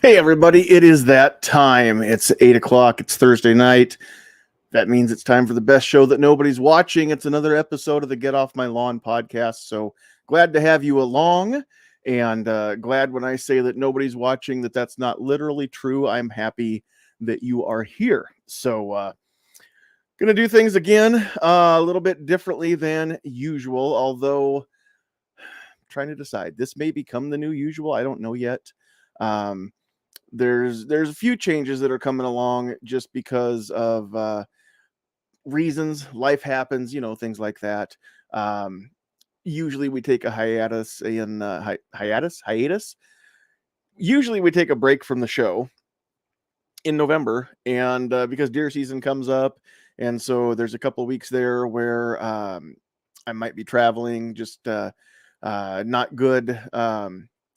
Hey, everybody, it is that time. It's 8 o'clock. It's Thursday night. That means it's time for the best show that nobody's watching. It's another episode of the Get Off My Lawn podcast. So glad to have you along, and glad when I say that nobody's watching that that's not literally true. I'm happy that you are here. So, gonna do things again a little bit differently than usual, although I'm trying to decide. This may become the new usual. I don't know yet. Um, there's a few changes that are coming along just because of reasons. Life happens, things like that. um Usually we take a hiatus in hiatus. Usually we take a break from the show in November, and because deer season comes up, and so there's a couple weeks there where I might be traveling, just not good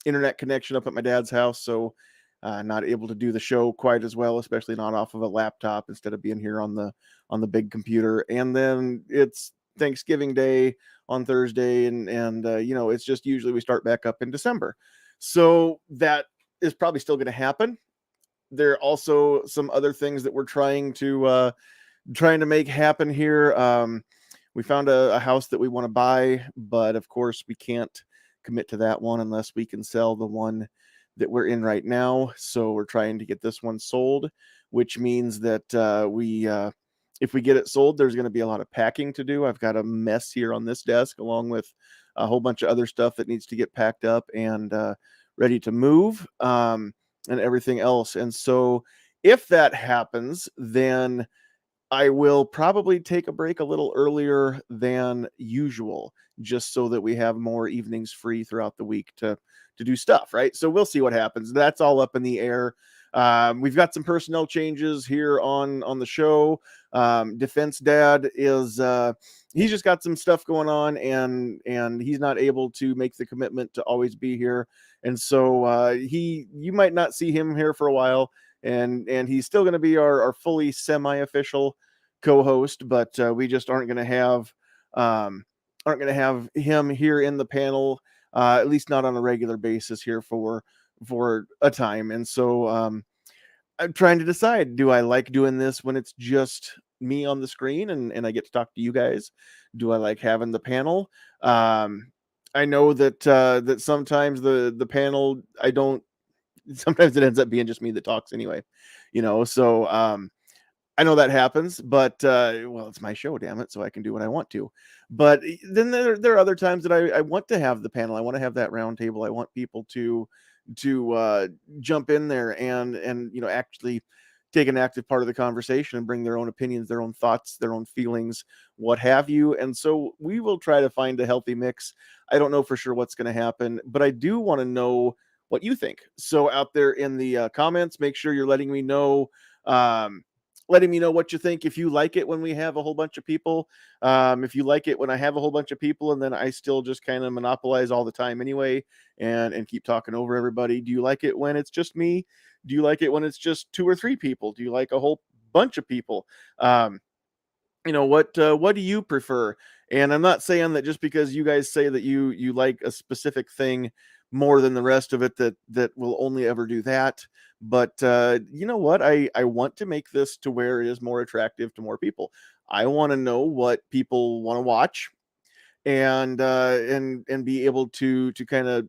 internet connection up at my dad's house, so not able to do the show quite as well, especially not off of a laptop instead of being here on the big computer. And then it's Thanksgiving Day on Thursday, and it's just usually we start back up in December, so that is probably still going to happen. There are also some other things that we're trying to make happen here. We found a house that we want to buy, but of course we can't commit to that one unless we can sell the one that we're in right now. So we're trying to get this one sold, which means that if we get it sold, there's going to be a lot of packing to do. I've got a mess here on this desk, along with a whole bunch of other stuff that needs to get packed up and ready to move, and everything else. And so if that happens, then I will probably take a break a little earlier than usual, just so that we have more evenings free throughout the week to do stuff, right? So we'll see what happens. That's all up in the air. We've got some personnel changes here on the show. Defense Dad is he's just got some stuff going on, and he's not able to make the commitment to always be here, and so you might not see him here for a while. And he's still going to be our fully semi-official co-host, but we just aren't going to have him here in the panel, at least not on a regular basis here for a time. And so I'm trying to decide, do I like doing this when it's just me on the screen and I get to talk to you guys? Do I like having the panel? I know that sometimes the panel, I don't sometimes it ends up being just me that talks anyway, so I know that happens, but well, it's my show, damn it, so I can do what I want to. But then there are other times that I want to have the panel. I want to have that round table. I want people to jump in there and actually take an active part of the conversation and bring their own opinions, their own thoughts, their own feelings, what have you. And so we will try to find a healthy mix. I don't know for sure what's going to happen, but I do want to know what you think. So out there in the comments, make sure you're letting me know. Letting me know what you think. If you like it when we have a whole bunch of people, if you like it when I have a whole bunch of people and then I still just kind of monopolize all the time anyway, and keep talking over everybody. Do you like it when it's just me? Do you like it when it's just two or three people? Do you like a whole bunch of people? um what do you prefer? And I'm not saying that just because you guys say that you like a specific thing more than the rest of it, that will only ever do that. But you know what, I want to make this to where it is more attractive to more people. I want to know what people want to watch, and be able to kind of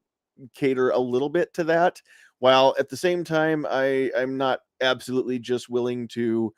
cater a little bit to that, while at the same time I'm not absolutely just willing to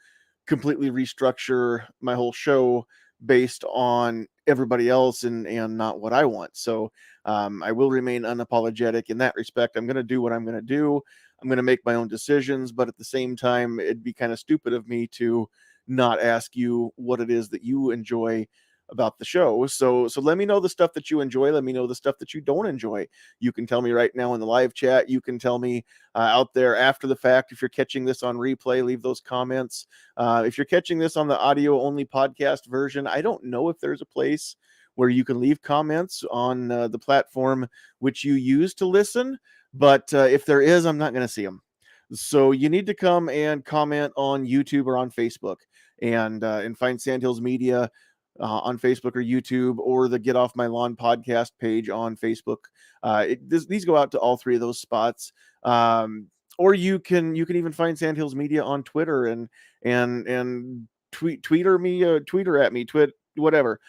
completely restructure my whole show based on everybody else and not what I want. So I will remain unapologetic in that respect. I'm going to do what I'm going to do. I'm going to make my own decisions, but at the same time, it'd be kind of stupid of me to not ask you what it is that you enjoy about the show. So let me know the stuff that you enjoy. Let me know the stuff that you don't enjoy. You can tell me right now in the live chat. You can tell me out there after the fact. If you're catching this on replay, leave those comments. If you're catching this on the audio only podcast version, I don't know if there's a place where you can leave comments on the platform which you use to listen, but if there is, I'm not going to see them. So you need to come and comment on YouTube or on Facebook, and find Sandhills Media on Facebook or YouTube, or the Get Off My Lawn podcast page on Facebook. These go out to all three of those spots. or you can even find Sandhills Media on Twitter and tweeter at me, whatever.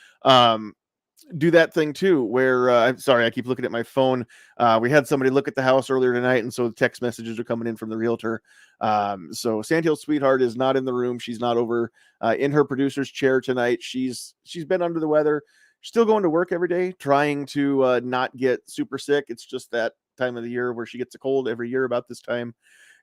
Do that thing too, where I'm sorry, I keep looking at my phone. We had somebody look at the house earlier tonight, and so the text messages are coming in from the realtor. So Sandhills Sweetheart is not in the room. She's not over in her producer's chair tonight. She's been under the weather. Still going to work every day, trying to not get super sick. It's just that time of the year where she gets a cold every year about this time.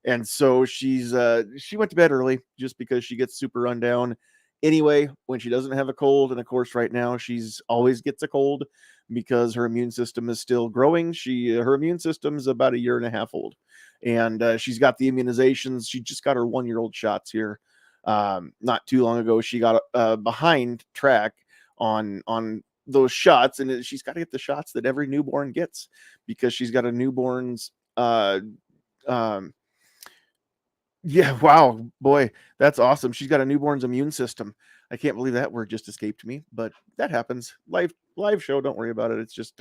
And so she went to bed early just because she gets super run down anyway when she doesn't have a cold. And of course, right now she's always gets a cold because her immune system is still growing. Her immune system is about a year and a half old, and she's got the immunizations. She just got her 1-year-old shots here not too long ago. She got behind track on those shots, and she's got to get the shots that every newborn gets because she's got a newborn's yeah, wow, boy, that's awesome. She's got a newborn's immune system. I can't believe that word just escaped me, but that happens. Live show, don't worry about it. It's just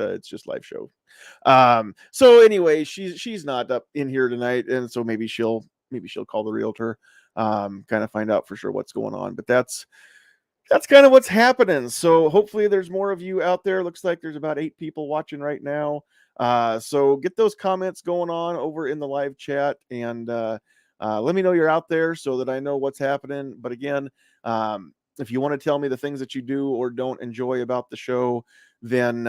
live show. So anyway, she's not up in here tonight, and so maybe she'll call the realtor, kind of find out for sure what's going on. But that's kind of what's happening. So hopefully there's more of you out there. Looks like there's about 8 people watching right now. So get those comments going on over in the live chat, and let me know you're out there so that I know what's happening. But again, if you want to tell me the things that you do or don't enjoy about the show, then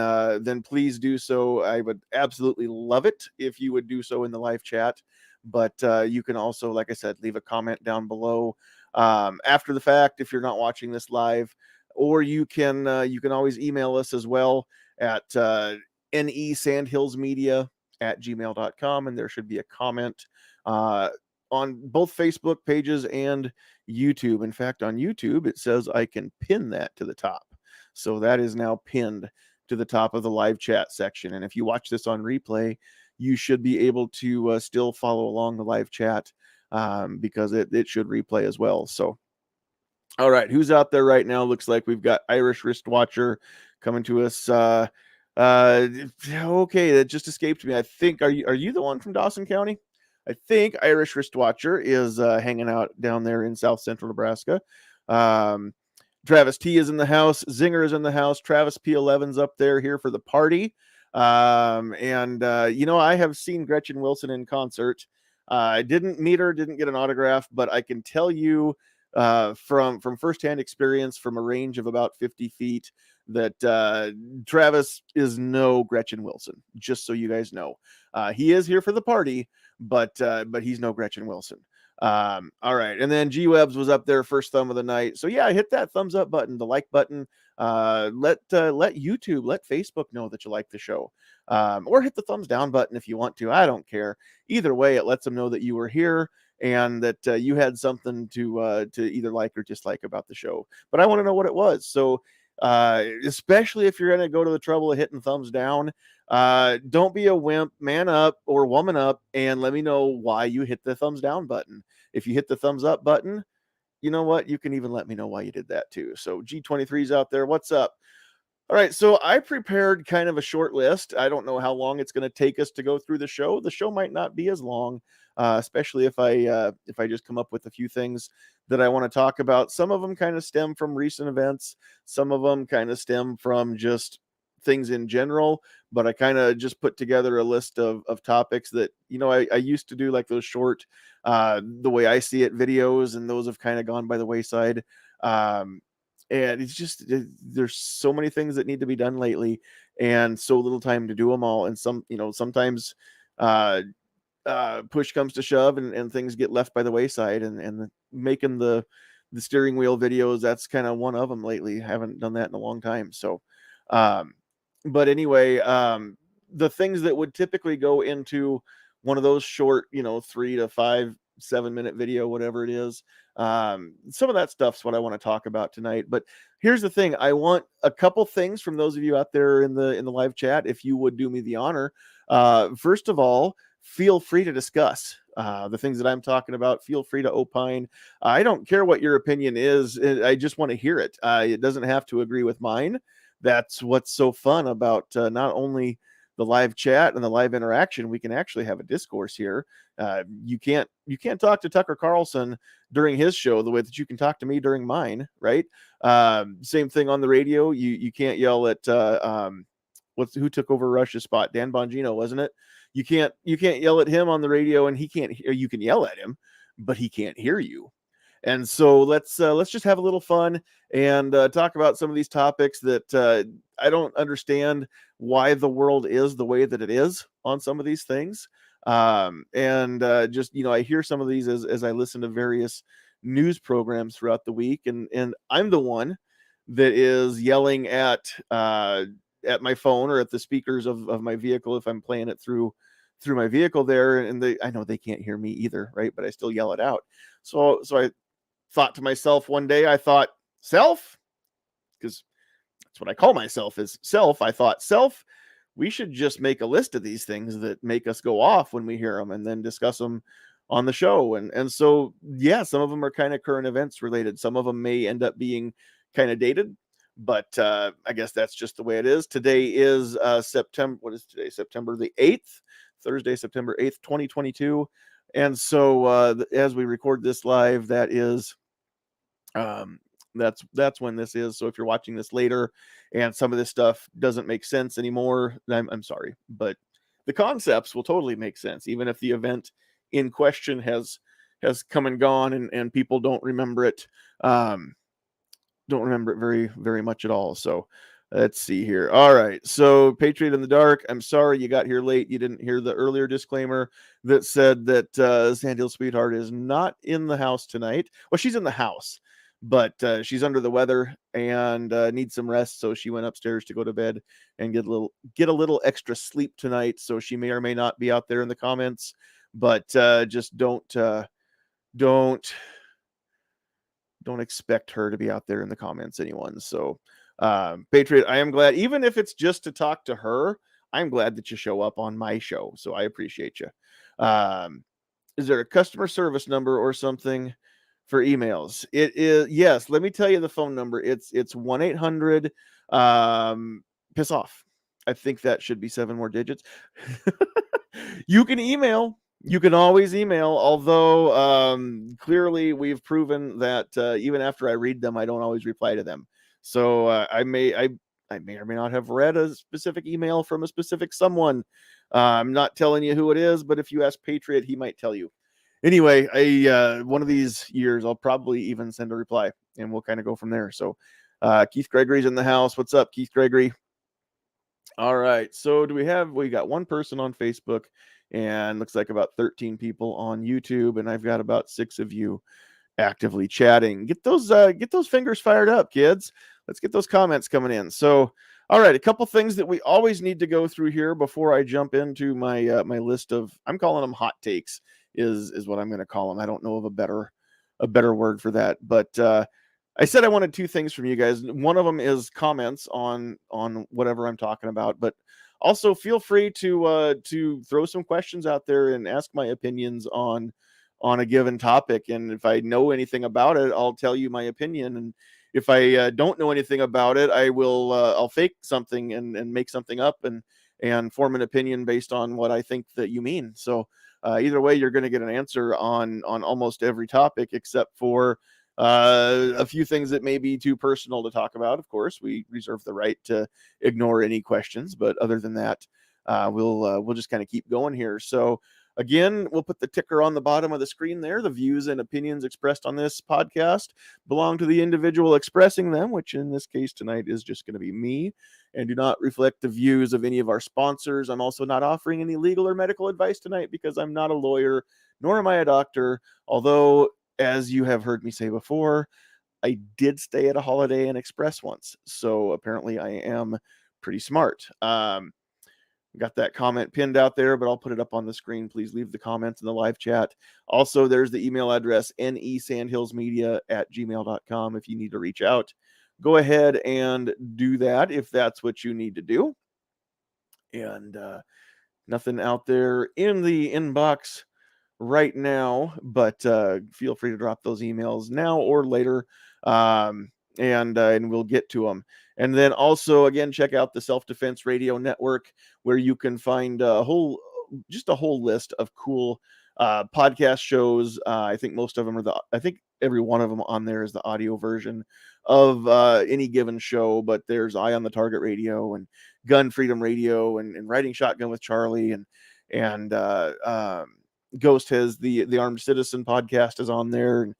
please do so. I would absolutely love it if you would do so in the live chat. But you can also, like I said, leave a comment down below after the fact if you're not watching this live, or you can always email us as well at nesandhillsmedia@gmail.com, and there should be a comment on both Facebook pages and YouTube. In fact, on YouTube, it says I can pin that to the top. So that is now pinned to the top of the live chat section. And if you watch this on replay, you should be able to still follow along the live chat because it should replay as well. So, all right, who's out there right now? Looks like we've got Irish Wristwatcher coming to us. Okay, that just escaped me. I think, are you the one from Dawson County? I think Irish Wristwatcher is hanging out down there in South Central Nebraska. Travis T is in the house. Zinger is in the house. Travis P11's up there here for the party. I have seen Gretchen Wilson in concert. I didn't meet her, didn't get an autograph, but I can tell you from firsthand experience from a range of about 50 feet that Travis is no Gretchen Wilson, just so you guys know. He is here for the party, but he's no Gretchen Wilson. All right, and then G-Webs was up there first thumb of the night. So yeah, hit that thumbs up button, the like button. Let YouTube, let Facebook know that you like the show, or hit the thumbs down button if you want to. I don't care. Either way, it lets them know that you were here and that you had something to either like or dislike about the show. But I want to know what it was. So especially if you're going to go to the trouble of hitting thumbs down, don't be a wimp. Man up or woman up and let me know why you hit the thumbs down button. If you hit the thumbs up button, you know what? You can even let me know why you did that too. So G23's out there. What's up? All right, so I prepared kind of a short list. I don't know how long it's going to take us to go through the show. The show might not be as long, especially if I just come up with a few things that I want to talk about. Some of them kind of stem from recent events. Some of them kind of stem from just things in general. But I kind of just put together a list of topics that, I used to do, like those short, the way I see it videos, and those have kind of gone by the wayside. And it's just, there's so many things that need to be done lately and so little time to do them all. And sometimes push comes to shove and things get left by the wayside, and making the steering wheel videos, that's kind of one of them lately. Haven't done that in a long time. So, but anyway, the things that would typically go into one of those short, 3 to 5, 7-minute video, whatever it is. Some of that stuff's what I want to talk about tonight. But here's the thing. I want a couple things from those of you out there in the live chat, if you would do me the honor. First of all, feel free to discuss the things that I'm talking about. Feel free to opine. I don't care what your opinion is. I just want to hear it. It doesn't have to agree with mine. That's what's so fun about not only live chat and the live interaction, we can actually have a discourse here. You can't talk to Tucker Carlson during his show the way that you can talk to me during mine, right? Same thing on the radio. You can't yell at who took over Rush's spot? Dan Bongino, wasn't it? You can't yell at him on the radio, and he can't. You can yell at him, but he can't hear you. And so let's just have a little fun and talk about some of these topics that I don't understand why the world is the way that it is on some of these things. And just, I hear some of these as I listen to various news programs throughout the week, and I'm the one that is yelling at my phone or at the speakers of my vehicle if I'm playing it through my vehicle there, and I know they can't hear me either, right? But I still yell it out. So I thought to myself one day, I thought, self, because that's what I call myself, is self. I thought, self, we should just make a list of these things that make us go off when we hear them and then discuss them on the show. And so, yeah, some of them are kind of current events related. Some of them may end up being kind of dated, but I guess that's just the way it is. Today is September. What is today? September the 8th, Thursday, September 8th, 2022. And so as we record this live, that is that's when this is. So if you're watching this later and some of this stuff doesn't make sense anymore, I'm sorry, but the concepts will totally make sense, even if the event in question has come and gone and people don't remember it very, very much at all. So let's see here. All right. So Patriot in the Dark, I'm sorry you got here late. You didn't hear the earlier disclaimer that said that Sandhill Sweetheart is not in the house tonight. Well, she's in the house, but she's under the weather and needs some rest. So she went upstairs to go to bed and get a little extra sleep tonight. So she may or may not be out there in the comments, but just don't expect her to be out there in the comments, anyone. So Patriot, I am glad, even if it's just to talk to her, I'm glad that you show up on my show. So I appreciate you. Is there a customer service number or something for emails? It is. Yes. Let me tell you the phone number. It's 1-800 piss off. I think that should be 7 more digits. You can email. You can always email, although clearly we've proven that even after I read them, I don't always reply to them. So I may or may not have read a specific email from a specific someone. I'm not telling you who it is, but if you ask Patriot, he might tell you. Anyway, one of these years, I'll probably even send a reply, and we'll kind of go from there. So Keith Gregory's in the house. What's up, Keith Gregory? All right. So we got one person on Facebook, and looks like about 13 people on YouTube, and I've got about 6 of you actively chatting. Get those fingers fired up, kids. Let's get those comments coming in. So, all right, a couple things that we always need to go through here before I jump into my my list of, I'm calling them hot takes, is what I'm going to call them. I don't know of a better word for that, but I said I wanted 2 things from you guys. One of them is comments on whatever I'm talking about, but also feel free to throw some questions out there and ask my opinions on a given topic. And if I know anything about it, I'll tell you my opinion. And if I don't know anything about it, I'll fake something and make something up and form an opinion based on what I think that you mean. So either way, you're going to get an answer on almost every topic, except for a few things that may be too personal to talk about. Of course, we reserve the right to ignore any questions, but other than that, we'll just kind of keep going here. So again, we'll put the ticker on the bottom of the screen there. The views and opinions expressed on this podcast belong to the individual expressing them, which in this case tonight is just going to be me, and do not reflect the views of any of our sponsors. I'm also not offering any legal or medical advice tonight because I'm not a lawyer, nor am I a doctor, although, as you have heard me say before, I did stay at a Holiday Inn Express once. So apparently I am pretty smart. Got that comment pinned out there, but I'll put it up on the screen. Please leave the comments in the live chat. Also, there's the email address, nesandhillsmedia@gmail.com. If you need to reach out, go ahead and do that if that's what you need to do. And nothing out there in the inbox right now, but feel free to drop those emails now or later, and we'll get to them. And then also, again, check out the Self Defense Radio Network, where you can find a whole list of cool podcast shows. I think most of them are I think every one of them on there is the audio version of any given show, but there's Eye on the Target Radio and Gun Freedom Radio and Riding Shotgun with Charlie and Ghost has the Armed Citizen podcast is on there, and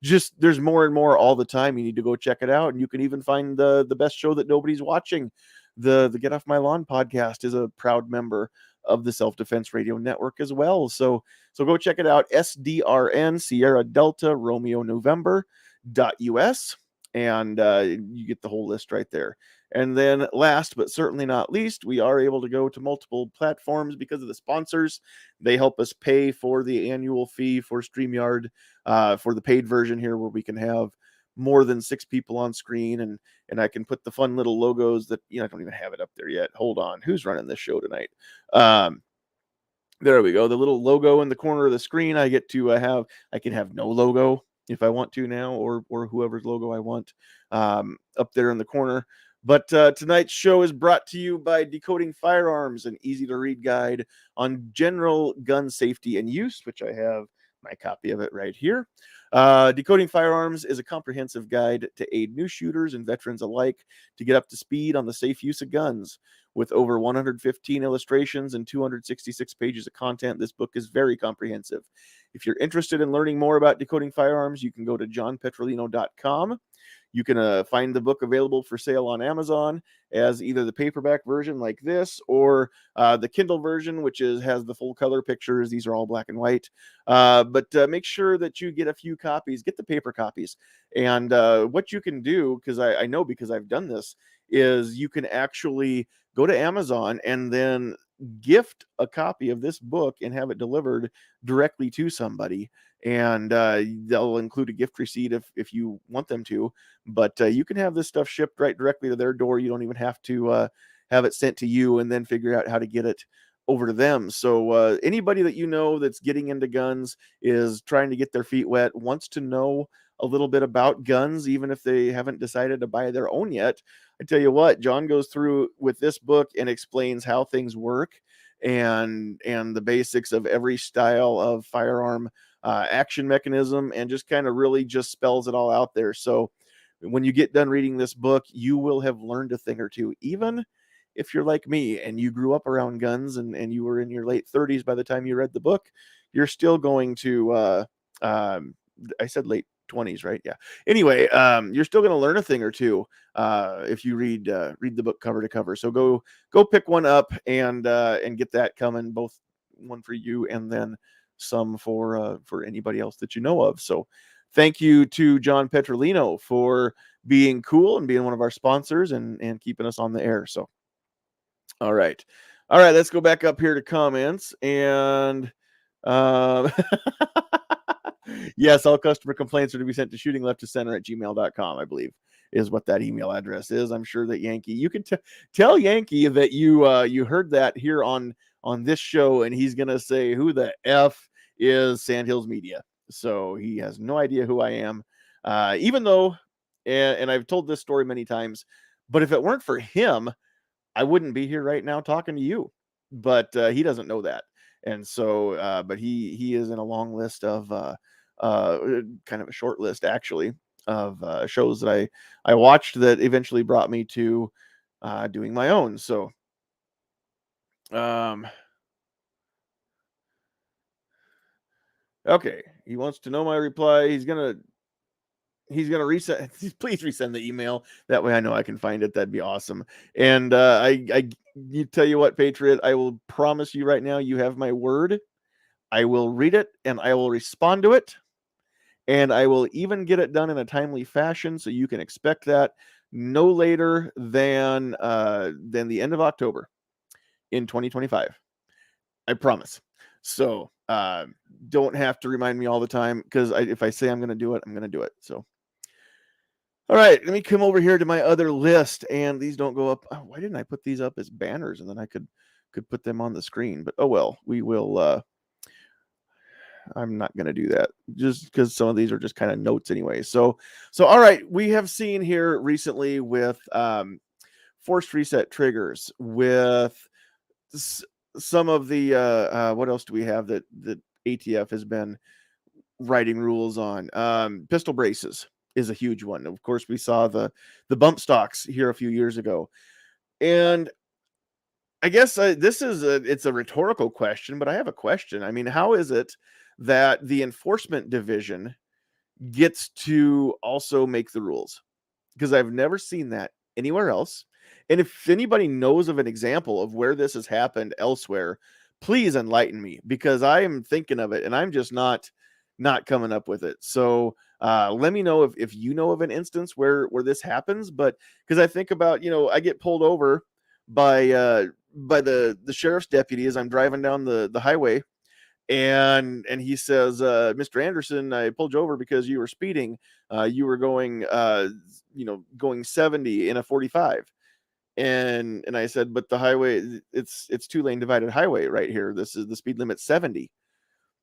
just there's more and more all the time. You need to go check it out, and you can even find the best show that nobody's watching. The Get Off My Lawn podcast is a proud member of the Self Defense Radio Network as well. So go check it out. SDRN Sierra Delta Romeo November.us, and you get the whole list right there. And then last but certainly not least, we are able to go to multiple platforms because of the sponsors. They help us pay for the annual fee for StreamYard, for the paid version here, where we can have more than 6 people on screen, and I can put the fun little logos that, I don't even have it up there yet. Hold on. Who's running this show tonight? There we go. The little logo in the corner of the screen, I get to I can have no logo if I want to now, or whoever's logo I want up there in the corner. But tonight's show is brought to you by Decoding Firearms, an easy-to-read guide on general gun safety and use, which I have my copy of it right here. Decoding Firearms is a comprehensive guide to aid new shooters and veterans alike to get up to speed on the safe use of guns. With over 115 illustrations and 266 pages of content, this book is very comprehensive. If you're interested in learning more about decoding firearms, you can go to johnpetrolino.com. You can find the book available for sale on Amazon as either the paperback version like this, or the Kindle version, which has the full color pictures. These are all black and white. But make sure that you get a few copies, get the paper copies. And what you can do, because I know because I've done this, is you can actually go to Amazon and then gift a copy of this book and have it delivered directly to somebody. And they'll include a gift receipt if you want them to. But you can have this stuff shipped right directly to their door. You don't even have to have it sent to you and then figure out how to get it over to them. So anybody that you know that's getting into guns, is trying to get their feet wet, wants to know a little bit about guns, even if they haven't decided to buy their own yet, I tell you what, John goes through with this book and explains how things work and the basics of every style of firearm action mechanism, and just kind of really just spells it all out there. So when you get done reading this book, you will have learned a thing or two. Even if you're like me and you grew up around guns and you were in your late 30s by the time you read the book, you're still going to I said late 20s, right? Yeah. Anyway, you're still going to learn a thing or two if you read the book cover to cover. So go pick one up and get that coming, both one for you and then some for anybody else that you know of. So thank you to John Petrolino for being cool and being one of our sponsors and keeping us on the air. So all right, let's go back up here to comments. And yes, all customer complaints are to be sent to shootingleftofcenter@gmail.com, I believe is what that email address is. I'm sure that Yankee, you can tell Yankee that you heard that here on this show, and he's gonna say, who the F is Sandhills Media? So he has no idea who I am, even though, and I've told this story many times, but if it weren't for him, I wouldn't be here right now talking to you. But he doesn't know that. And so, but he is in a long list of kind of a short list, actually, of shows that I watched that eventually brought me to doing my own. So, okay, he wants to know my reply. He's gonna resend. Please resend the email. That way I know I can find it. That'd be awesome. And you tell you what, Patriot, I will promise you right now, you have my word. I will read it and I will respond to it. And I will even get it done in a timely fashion, so you can expect that no later than the end of October in 2025. I promise. So don't have to remind me all the time, because if I say I'm going to do it, I'm going to do it. So, all right, let me come over here to my other list, and these don't go up. Oh, why didn't I put these up as banners, and then I could put them on the screen? But oh well, we will. I'm not going to do that, just because some of these are just kind of notes anyway. So all right, we have seen here recently with forced reset triggers, with some of the what else do we have that ATF has been writing rules on? Pistol braces is a huge one. Of course, we saw the bump stocks here a few years ago, and I guess it's a rhetorical question, but I have a question. I mean, how is it that the enforcement division gets to also make the rules? Because I've never seen that anywhere else. And if anybody knows of an example of where this has happened elsewhere, please enlighten me, because I am thinking of it and I'm just not coming up with it. So let me know if you know of an instance where this happens. But because I think about, I get pulled over by the sheriff's deputy as I'm driving down the highway, and he says, Mr. Anderson, I pulled you over because you were speeding. You were going going 70 in a 45. And I said, but the highway, it's 2-lane divided highway right here. This is the speed limit 70.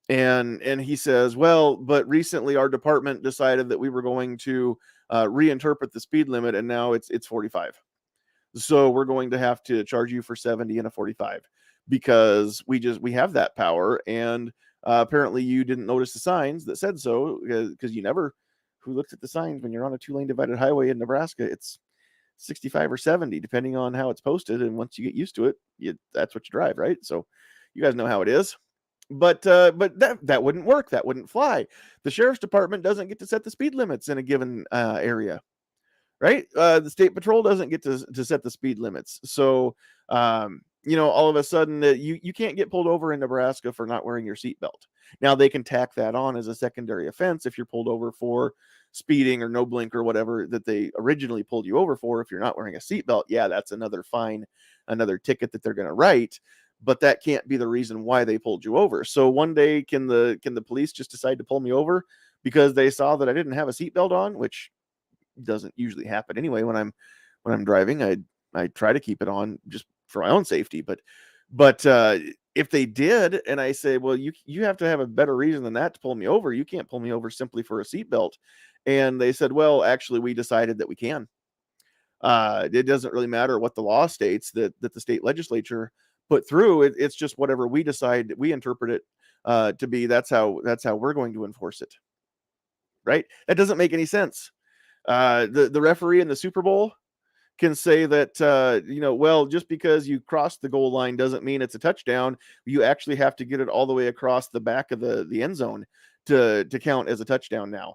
And he says, well, but recently our department decided that we were going to reinterpret the speed limit, and now it's 45. So we're going to have to charge you for 70 and a 45, because we have that power. And apparently you didn't notice the signs that said so, because who looks at the signs when you're on a 2-lane divided highway in Nebraska? It's 65 or 70, depending on how it's posted. And once you get used to it, that's what you drive, right? So you guys know how it is. But that wouldn't work. That wouldn't fly. The sheriff's department doesn't get to set the speed limits in a given area, right? The state patrol doesn't get to set the speed limits. So all of a sudden you can't get pulled over in Nebraska for not wearing your seatbelt. Now they can tack that on as a secondary offense if you're pulled over for speeding or no blink or whatever that they originally pulled you over for. If you're not wearing a seatbelt, yeah, that's another fine, another ticket that they're going to write. But that can't be the reason why they pulled you over. So one day, can the police just decide to pull me over because they saw that I didn't have a seatbelt on, which doesn't usually happen anyway. When I'm driving, I try to keep it on just for my own safety. But if they did, and I say, well, you have to have a better reason than that to pull me over. You can't pull me over simply for a seatbelt. And they said, well, actually, we decided that we can. It doesn't really matter what the law states that the state legislature put through. It's just whatever we decide, we interpret it to be. That's how we're going to enforce it. Right? That doesn't make any sense. The referee in the Super Bowl can say that, well, just because you crossed the goal line doesn't mean it's a touchdown. You actually have to get it all the way across the back of the end zone to count as a touchdown now.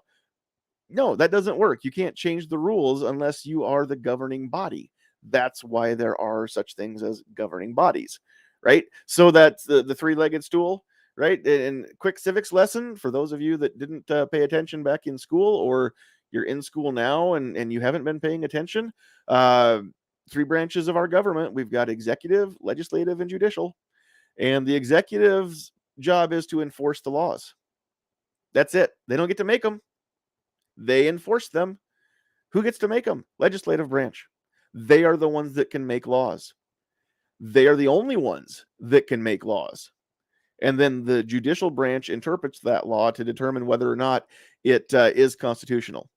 No, that doesn't work. You can't change the rules unless you are the governing body. That's why there are such things as governing bodies, right? So that's the three-legged stool, right? And quick civics lesson for those of you that didn't pay attention back in school, or you're in school now and you haven't been paying attention. 3 branches of our government. We've got executive, legislative, and judicial. And the executive's job is to enforce the laws. That's it. They don't get to make them. They enforce them. Who gets to make them? Legislative branch. They are the ones that can make laws. They are the only ones that can make laws. And then the judicial branch interprets that law to determine whether or not it is constitutional.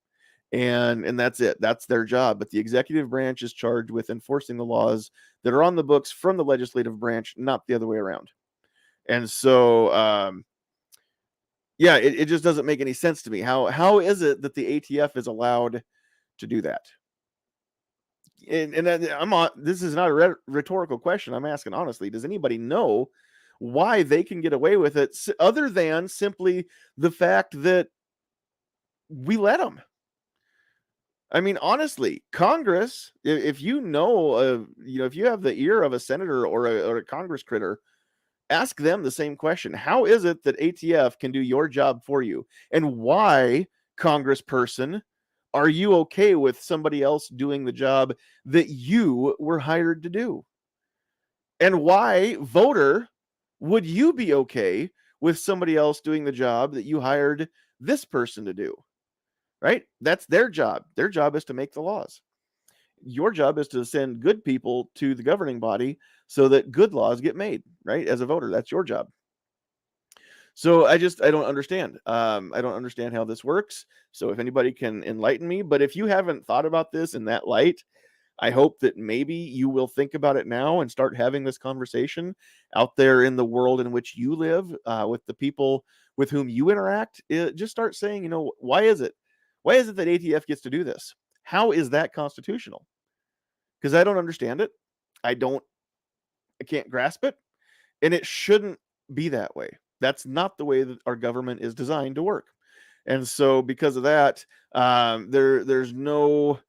And that's it. That's their job. But the executive branch is charged with enforcing the laws that are on the books from the legislative branch, not the other way around. And so, it just doesn't make any sense to me. How is it that the ATF is allowed to do that? And this is not a rhetorical question. I'm asking honestly. Does anybody know why they can get away with it other than simply the fact that we let them? I mean, honestly, Congress, if you know, if you have the ear of a senator or a Congress critter, ask them the same question. How is it that ATF can do your job for you? And why, Congressperson, are you okay with somebody else doing the job that you were hired to do? And why, voter, would you be okay with somebody else doing the job that you hired this person to do? Right? That's their job. Their job is to make the laws. Your job is to send good people to the governing body so that good laws get made, right? As a voter, that's your job. So I don't understand. I don't understand how this works. So if anybody can enlighten me, but if you haven't thought about this in that light, I hope that maybe you will think about it now and start having this conversation out there in the world in which you live, with the people with whom you interact. Just start saying, why is it? Why is it that ATF gets to do this? How is that constitutional? Because I don't understand it. I can't grasp it. And it shouldn't be that way. That's not the way that our government is designed to work. And so because of that, there's no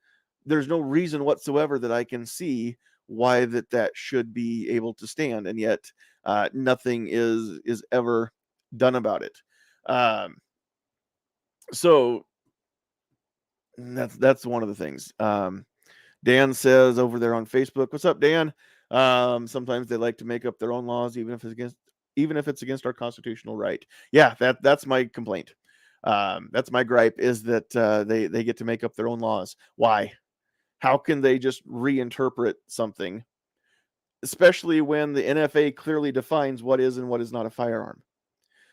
reason whatsoever that I can see why that should be able to stand, and yet nothing is ever done about it. So that's one of the things. Dan says over there on Facebook, "What's up, Dan?" Sometimes they like to make up their own laws, even if it's against our constitutional right. Yeah, that's my complaint. That's my gripe, is that they get to make up their own laws. Why? How can they just reinterpret something, especially when the NFA clearly defines what is and what is not a firearm?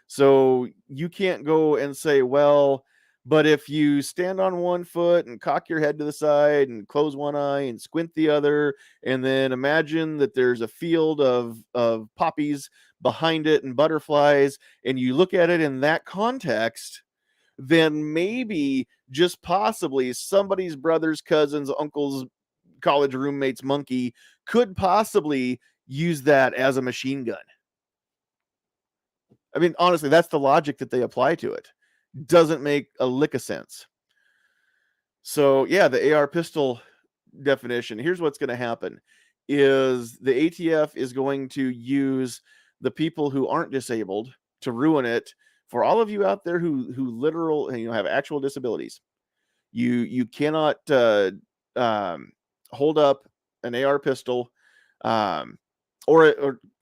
So you can't go and say, well, but if you stand on one foot and cock your head to the side and close one eye and squint the other, and then imagine that there's a field of poppies behind it and butterflies, and you look at it in that context, then maybe, just possibly, somebody's brother's cousin's uncle's college roommate's monkey could possibly use that as a machine gun. I mean, honestly, that's the logic that they apply to it. Doesn't make a lick of sense. So yeah, the AR pistol definition, here's what's going to happen, is the ATF is going to use the people who aren't disabled to ruin it for all of you out there who have actual disabilities. You cannot hold up an AR pistol, or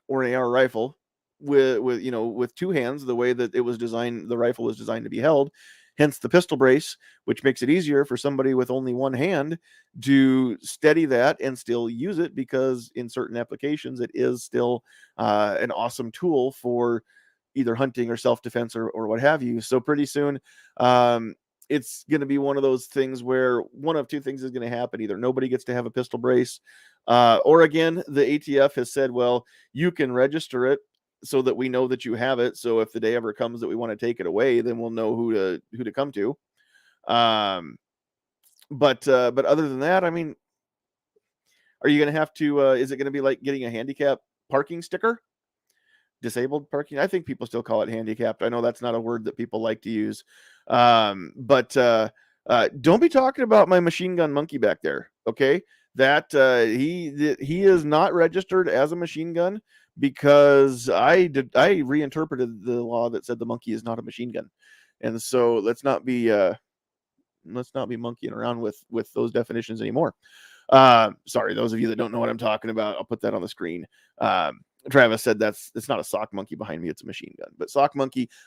an AR rifle with two hands, the way that the rifle was designed to be held. Hence the pistol brace, which makes it easier for somebody with only one hand to steady that and still use it, because in certain applications it is still an awesome tool for either hunting or self-defense or what have you. So pretty soon, it's going to be one of those things where one of two things is going to happen. Either nobody gets to have a pistol brace, or again, the ATF has said, well, you can register it so that we know that you have it. So if the day ever comes that we want to take it away, then we'll know who to come to. But other than that, I mean, are you going to have to, is it going to be like getting a handicap parking sticker? Disabled parking? I think people still call it handicapped. I know that's not a word that people like to use. But don't be talking about my machine gun monkey back there. Okay. That he is not registered as a machine gun, because I reinterpreted the law that said the monkey is not a machine gun. And so let's not be monkeying around with those definitions anymore. Sorry, those of you that don't know what I'm talking about, I'll put that on the screen. Travis said it's not a sock monkey behind me, it's a machine gun. But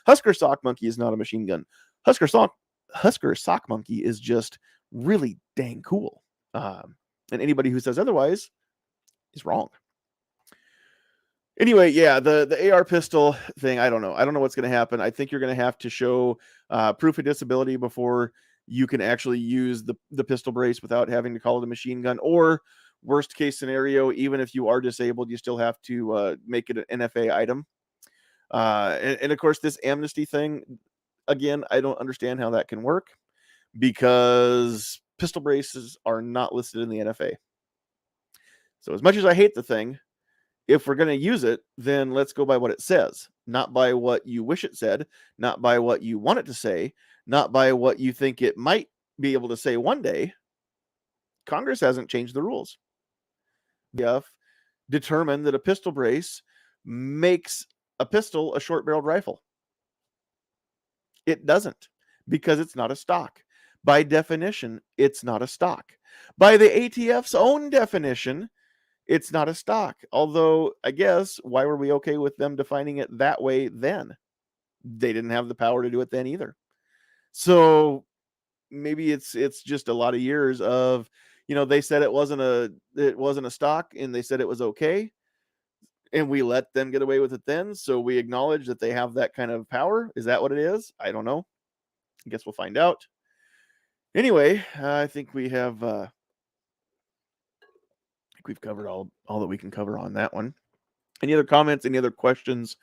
Husker sock monkey is not a machine gun. Husker sock monkey is just really dang cool. And anybody who says otherwise is wrong. Anyway, yeah, the AR pistol thing, I don't know what's going to happen. I think you're going to have to show proof of disability before you can actually use the pistol brace without having to call it a machine gun. Or worst case scenario, even if you are disabled, you still have to make it an NFA item. And of course, this amnesty thing, again, I don't understand how that can work, because pistol braces are not listed in the NFA. So as much as I hate the thing, if we're going to use it, then let's go by what it says, not by what you wish it said, not by what you want it to say, not by what you think it might be able to say one day. Congress hasn't changed the rules. ATF determined that a pistol brace makes a pistol a short-barreled rifle. It doesn't, because it's not a stock. By definition, it's not a stock. By the ATF's own definition, it's not a stock. Although, I guess, why were we okay with them defining it that way then? They didn't have the power to do it then either. So maybe it's just a lot of years of, they said it wasn't a stock, and they said it was okay, and we let them get away with it then. So we acknowledge that they have that kind of power. Is that what it is? I don't know. I guess we'll find out. Anyway, I think we have think we've covered all that we can cover on that one. Any other comments? Any other questions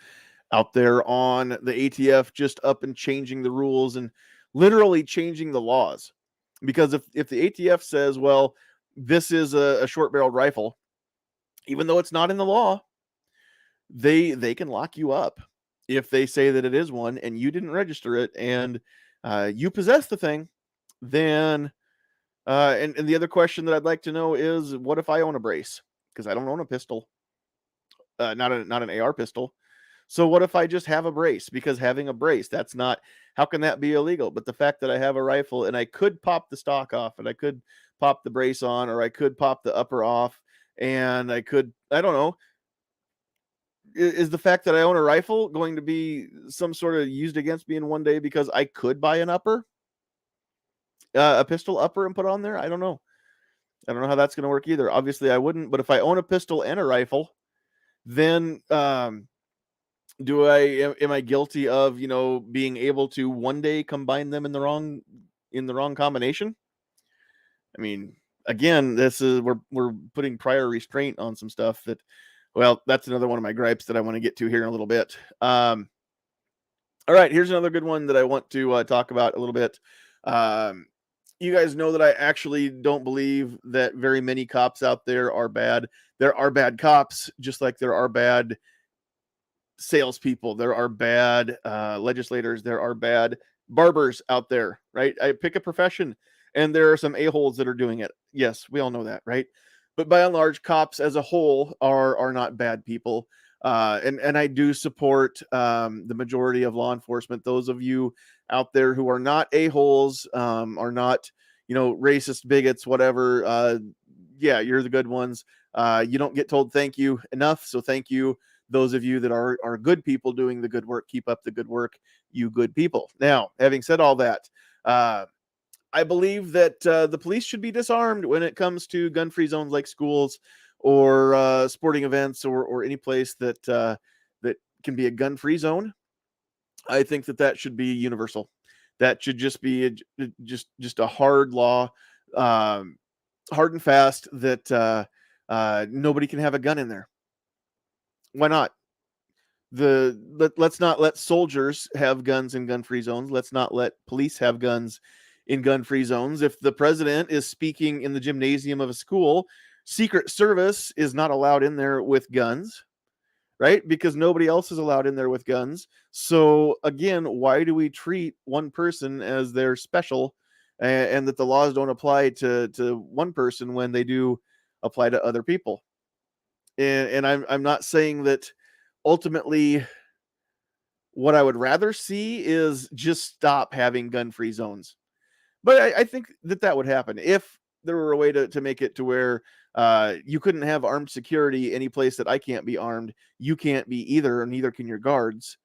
out there on the ATF just up and changing the rules and literally changing the laws? Because if the ATF says, well, this is a short-barreled rifle, even though it's not in the law, they can lock you up if they say that it is one and you didn't register it and you possess the thing. Then and the other question that I'd like to know is, what if I own a brace? Because I don't own a pistol, not an AR pistol. So what if I just have a brace? Because having a brace, that's not, how can that be illegal? But the fact that I have a rifle and I could pop the stock off and I could pop the brace on, or I could pop the upper off, and I don't know. Is the fact that I own a rifle going to be some sort of used against me in one day because I could buy an upper, a pistol upper, and put on there? I don't know. I don't know how that's going to work either. Obviously, I wouldn't. But if I own a pistol and a rifle, then am I guilty of being able to one day combine them in the wrong combination? I mean, again, this is we're putting prior restraint on some stuff that. Well, that's another one of my gripes that I want to get to here in a little bit. All right, here's another good one that I want to talk about a little bit. You guys know that I actually don't believe that very many cops out there are bad. There are bad cops, just like there are bad salespeople. There are bad legislators. There are bad barbers out there, right? I pick a profession, and there are some a-holes that are doing it. Yes, we all know that, right? But by and large, cops as a whole are not bad people. And I do support the majority of law enforcement. Those of you out there who are not a-holes, are not, racist bigots, whatever. Yeah, you're the good ones. You don't get told thank you enough. So thank you. Those of you that are good people doing the good work, keep up the good work, you good people. Now, having said all that, I believe that the police should be disarmed when it comes to gun-free zones like schools or sporting events or any place that that can be a gun-free zone. I think that should be universal. That should just be just a hard law, hard and fast, that nobody can have a gun in there. Why not? Let's not let soldiers have guns in gun-free zones. Let's not let police have guns in gun-free zones. If the president is speaking in the gymnasium of a school, Secret Service is not allowed in there with guns, right? Because nobody else is allowed in there with guns. So again, why do we treat one person as they're special, and that the laws don't apply to one person when they do apply to other people? And I'm not saying that ultimately what I would rather see is just stop having gun-free zones. But I think that would happen if there were a way to make it to where you couldn't have armed security any place that I can't be armed. You can't be either, and neither can your guards.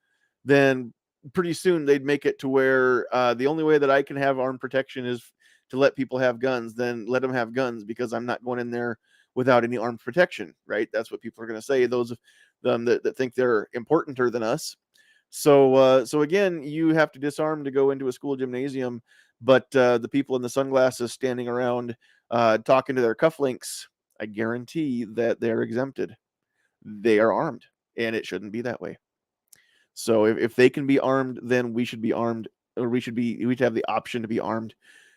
Then pretty soon they'd make it to where the only way that I can have armed protection is to let people have guns. Then let them have guns, because I'm not going in there without any armed protection, right? That's what people are going to say, those of them that think they're importanter than us. So again, you have to disarm to go into a school gymnasium, but the people in the sunglasses standing around talking to their cufflinks, I guarantee that they're exempted. They are armed, and it shouldn't be that way. So if they can be armed, then we should be armed, or we should have the option to be armed.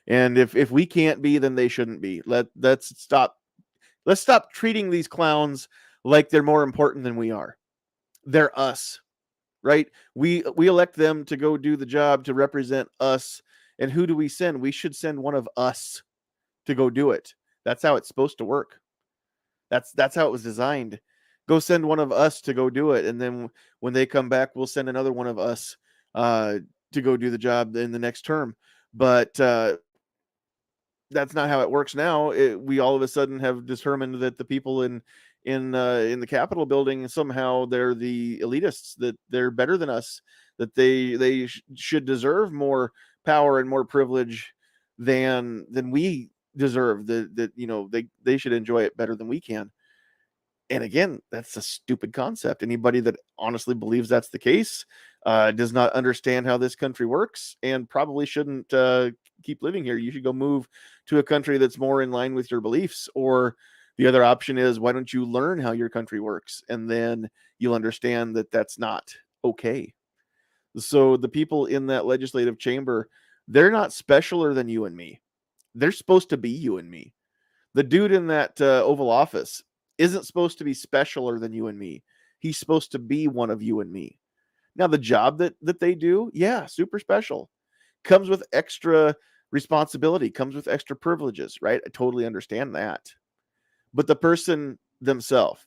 And if we can't be, then they shouldn't be. Let's stop treating these clowns like they're more important than we are. They're us. Right? We elect them to go do the job, to represent us. And who do we send? We should send one of us to go do it. That's how it's supposed to work. That's how it was designed. Go send one of us to go do it, and then when they come back, we'll send another one of us to go do the job in the next term. But that's not how it works now. We all of a sudden have determined that the people in the Capitol building, somehow they're the elitists, that they're better than us, that they should deserve more power and more privilege than we deserve, that they should enjoy it better than we can. And again, that's a stupid concept. Anybody that honestly believes that's the case does not understand how this country works, and probably shouldn't keep living here. You should go move to a country that's more in line with your beliefs, or The other option is, why don't you learn how your country works? And then you'll understand that that's not okay. So the people in that legislative chamber, they're not specialer than you and me. They're supposed to be you and me. The dude in that Oval Office isn't supposed to be specialer than you and me. He's supposed to be one of you and me. Now, the job that they do, yeah, super special. Comes with extra responsibility, comes with extra privileges, right? I totally understand that. But the person themselves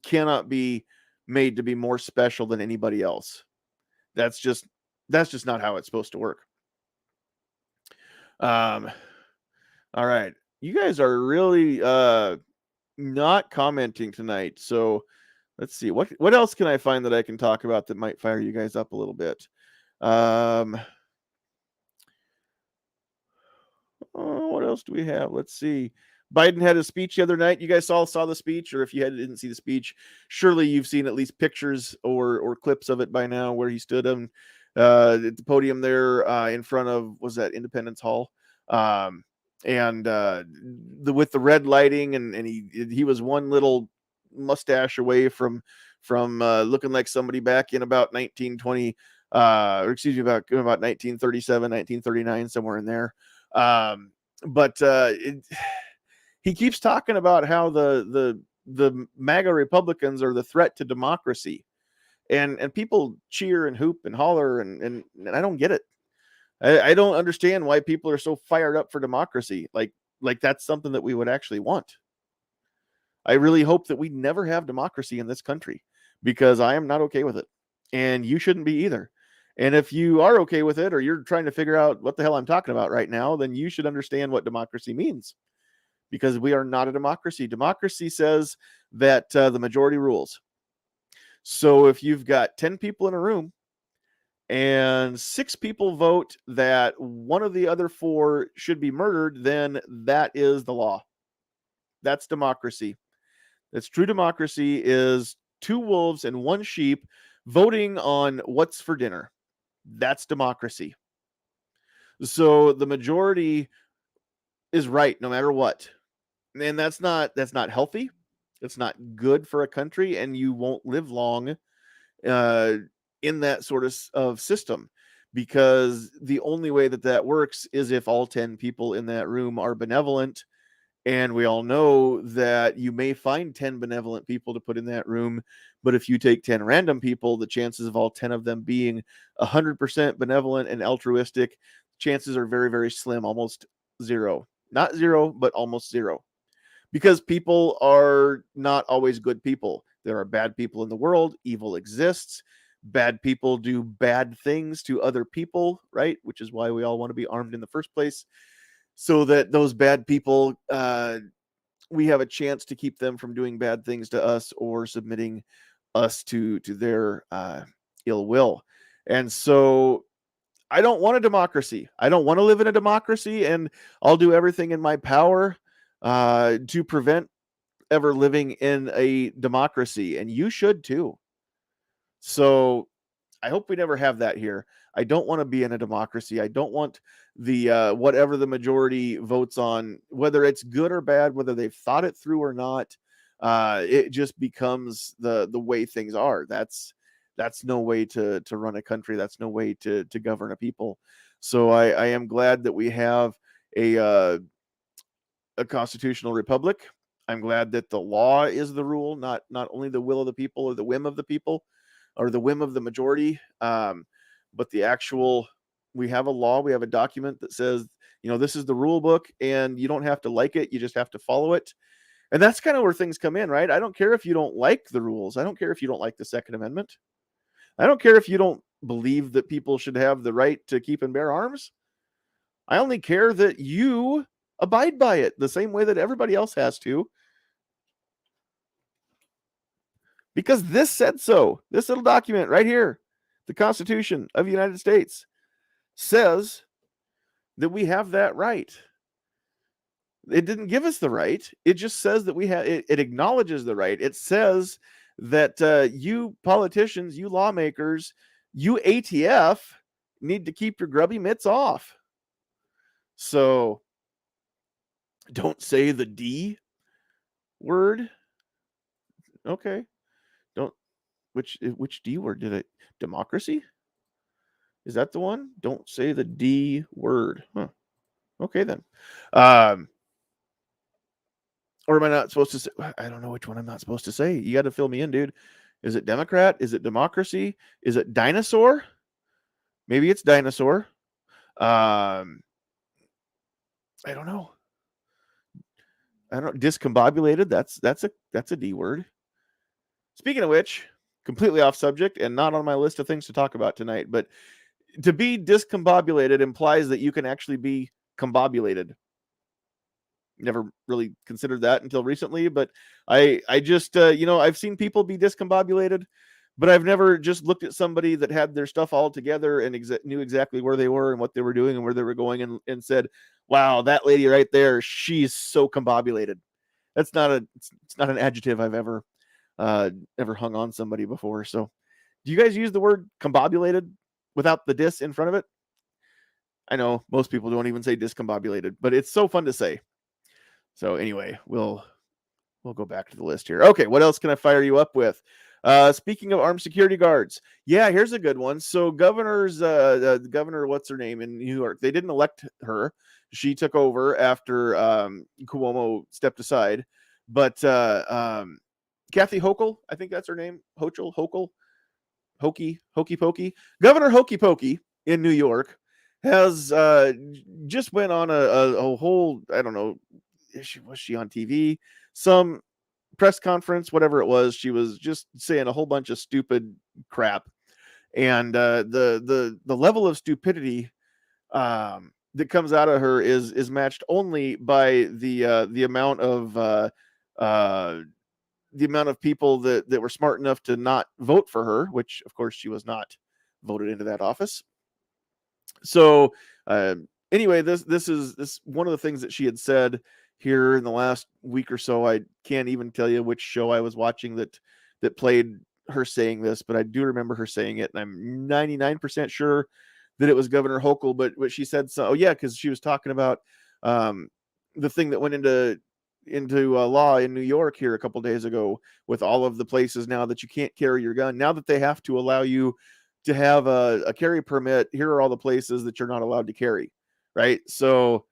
cannot be made to be more special than anybody else. That's just not how it's supposed to work. All right. You guys are really not commenting tonight. So let's see. What else can I find that I can talk about that might fire you guys up a little bit? What else do we have? Let's see. Biden had a speech the other night. You guys all saw the speech, or if you didn't see the speech, surely you've seen at least pictures or clips of it by now, where he stood at the podium there in front of, was that Independence Hall, and with the red lighting, and he was one little mustache away from looking like somebody back in about 1920, or excuse me, about 1937, 1939, somewhere in there. But he keeps talking about how the MAGA Republicans are the threat to democracy, and people cheer and hoop and holler, and I don't get it. I don't understand why people are so fired up for democracy. Like that's something that we would actually want. I really hope that we never have democracy in this country, because I am not okay with it, and you shouldn't be either. And if you are okay with it, or you're trying to figure out what the hell I'm talking about right now, then you should understand what democracy means, because we are not a democracy. Democracy says that the majority rules. So if you've got 10 people in a room and 6 people vote that one of the other 4 should be murdered, then that is the law. That's democracy. That's true democracy, is 2 wolves and 1 sheep voting on what's for dinner. That's democracy. So the majority is right no matter what. And that's not healthy. It's not good for a country, and you won't live long in that sort of system, because the only way that works is if all 10 people in that room are benevolent. And we all know that you may find 10 benevolent people to put in that room, but if you take 10 random people, the chances of all 10 of them being 100% benevolent and altruistic, chances are very, very slim, almost zero. Not zero, but almost zero. Because people are not always good people. There are bad people in the world. Evil exists. Bad people do bad things to other people, right? Which is why we all want to be armed in the first place, so that those bad people, we have a chance to keep them from doing bad things to us or submitting us to their ill will. And so I don't want a democracy. I don't want to live in a democracy, and I'll do everything in my power to prevent ever living in a democracy, and you should too. So I hope we never have that here. I don't want to be in a democracy. I don't want the whatever the majority votes on, whether it's good or bad, whether they've thought it through or not. It just becomes the way things are. That's no way to run a country. That's no way to govern a people. So I am glad that we have a constitutional republic. I'm glad that the law is the rule, not only the will of the people or the whim of the people or the whim of the majority, but the actual, we have a law, we have a document that says, this is the rule book, and you don't have to like it, you just have to follow it. And that's kind of where things come in, right? I don't care if you don't like the rules. I don't care if you don't like the Second Amendment. I don't care if you don't believe that people should have the right to keep and bear arms. I only care that you abide by it the same way that everybody else has to. Because this said so. This little document right here, the Constitution of the United States, says that we have that right. It didn't give us the right. It just says that we have it. It acknowledges the right. It says that you politicians, you lawmakers, you ATF need to keep your grubby mitts off. So don't say the D. word. Okay. Don't which D word did it? Democracy? Is that the one? Don't say the D word. Huh. Okay then. Um or am I not supposed to say? I don't know which one I'm not supposed to say. You got to fill me in, dude. Is it Democrat? Is it democracy? Is it dinosaur? Maybe it's dinosaur. Um I don't know. I don't know. Discombobulated. That's a D word. Speaking of which, completely off subject and not on my list of things to talk about tonight, but to be discombobulated implies that you can actually be combobulated. Never really considered that until recently, but I just I've seen people be discombobulated, but I've never just looked at somebody that had their stuff all together and knew exactly where they were and what they were doing and where they were going and said, "Wow, that lady right there, she's so combobulated." That's not it's not an adjective I've ever hung on somebody before. So, do you guys use the word combobulated without the dis in front of it? I know most people don't even say discombobulated, but it's so fun to say. So anyway, we'll go back to the list here. Okay, what else can I fire you up with? Speaking of armed security guards, yeah, here's a good one. So governor, what's her name in New York? They didn't elect her. She took over after Cuomo stepped aside. But Kathy Hochul, I think that's her name. Hochul, Hokey Pokey. Governor Hokey Pokey in New York has just went on a whole, I don't know, was she on TV? Some press conference, whatever it was. She was just saying a whole bunch of stupid crap, and the level of stupidity that comes out of her is matched only by the amount of people that were smart enough to not vote for her, which of course she was not voted into that office. So anyway, this is one of the things that she had said here in the last week or so. I can't even tell you which show I was watching that played her saying this, but I do remember her saying it, and I'm 99% sure that it was Governor Hochul. But what she said, so yeah, because she was talking about the thing that went into law in New York here a couple days ago, with all of the places now that you can't carry your gun. Now that they have to allow you to have a carry permit, here are all the places that you're not allowed to carry, right? So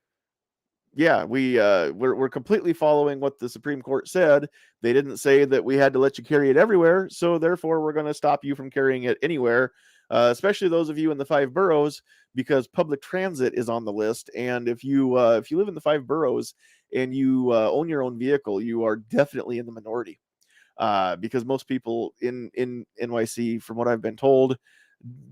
yeah, we're completely following what the Supreme Court said. They didn't say that we had to let you carry it everywhere, so therefore we're going to stop you from carrying it anywhere, especially those of you in the 5 boroughs, because public transit is on the list. And if you live in the 5 boroughs and you own your own vehicle, you are definitely in the minority, because most people in NYC, from what I've been told,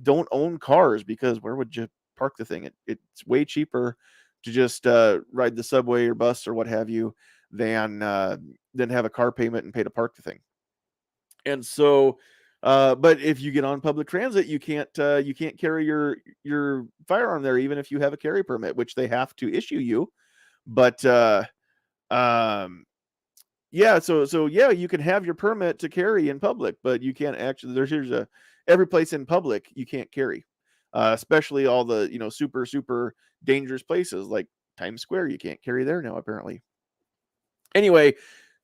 don't own cars, because where would you park the thing? It's way cheaper to just ride the subway or bus or what have you than have a car payment and pay to park the thing. And so but if you get on public transit, you can't carry your firearm there, even if you have a carry permit, which they have to issue you. But um yeah, so yeah, you can have your permit to carry in public, but you can't actually. Here's every place in public you can't carry, especially all the super dangerous places like Times Square. You can't carry there now, apparently. Anyway,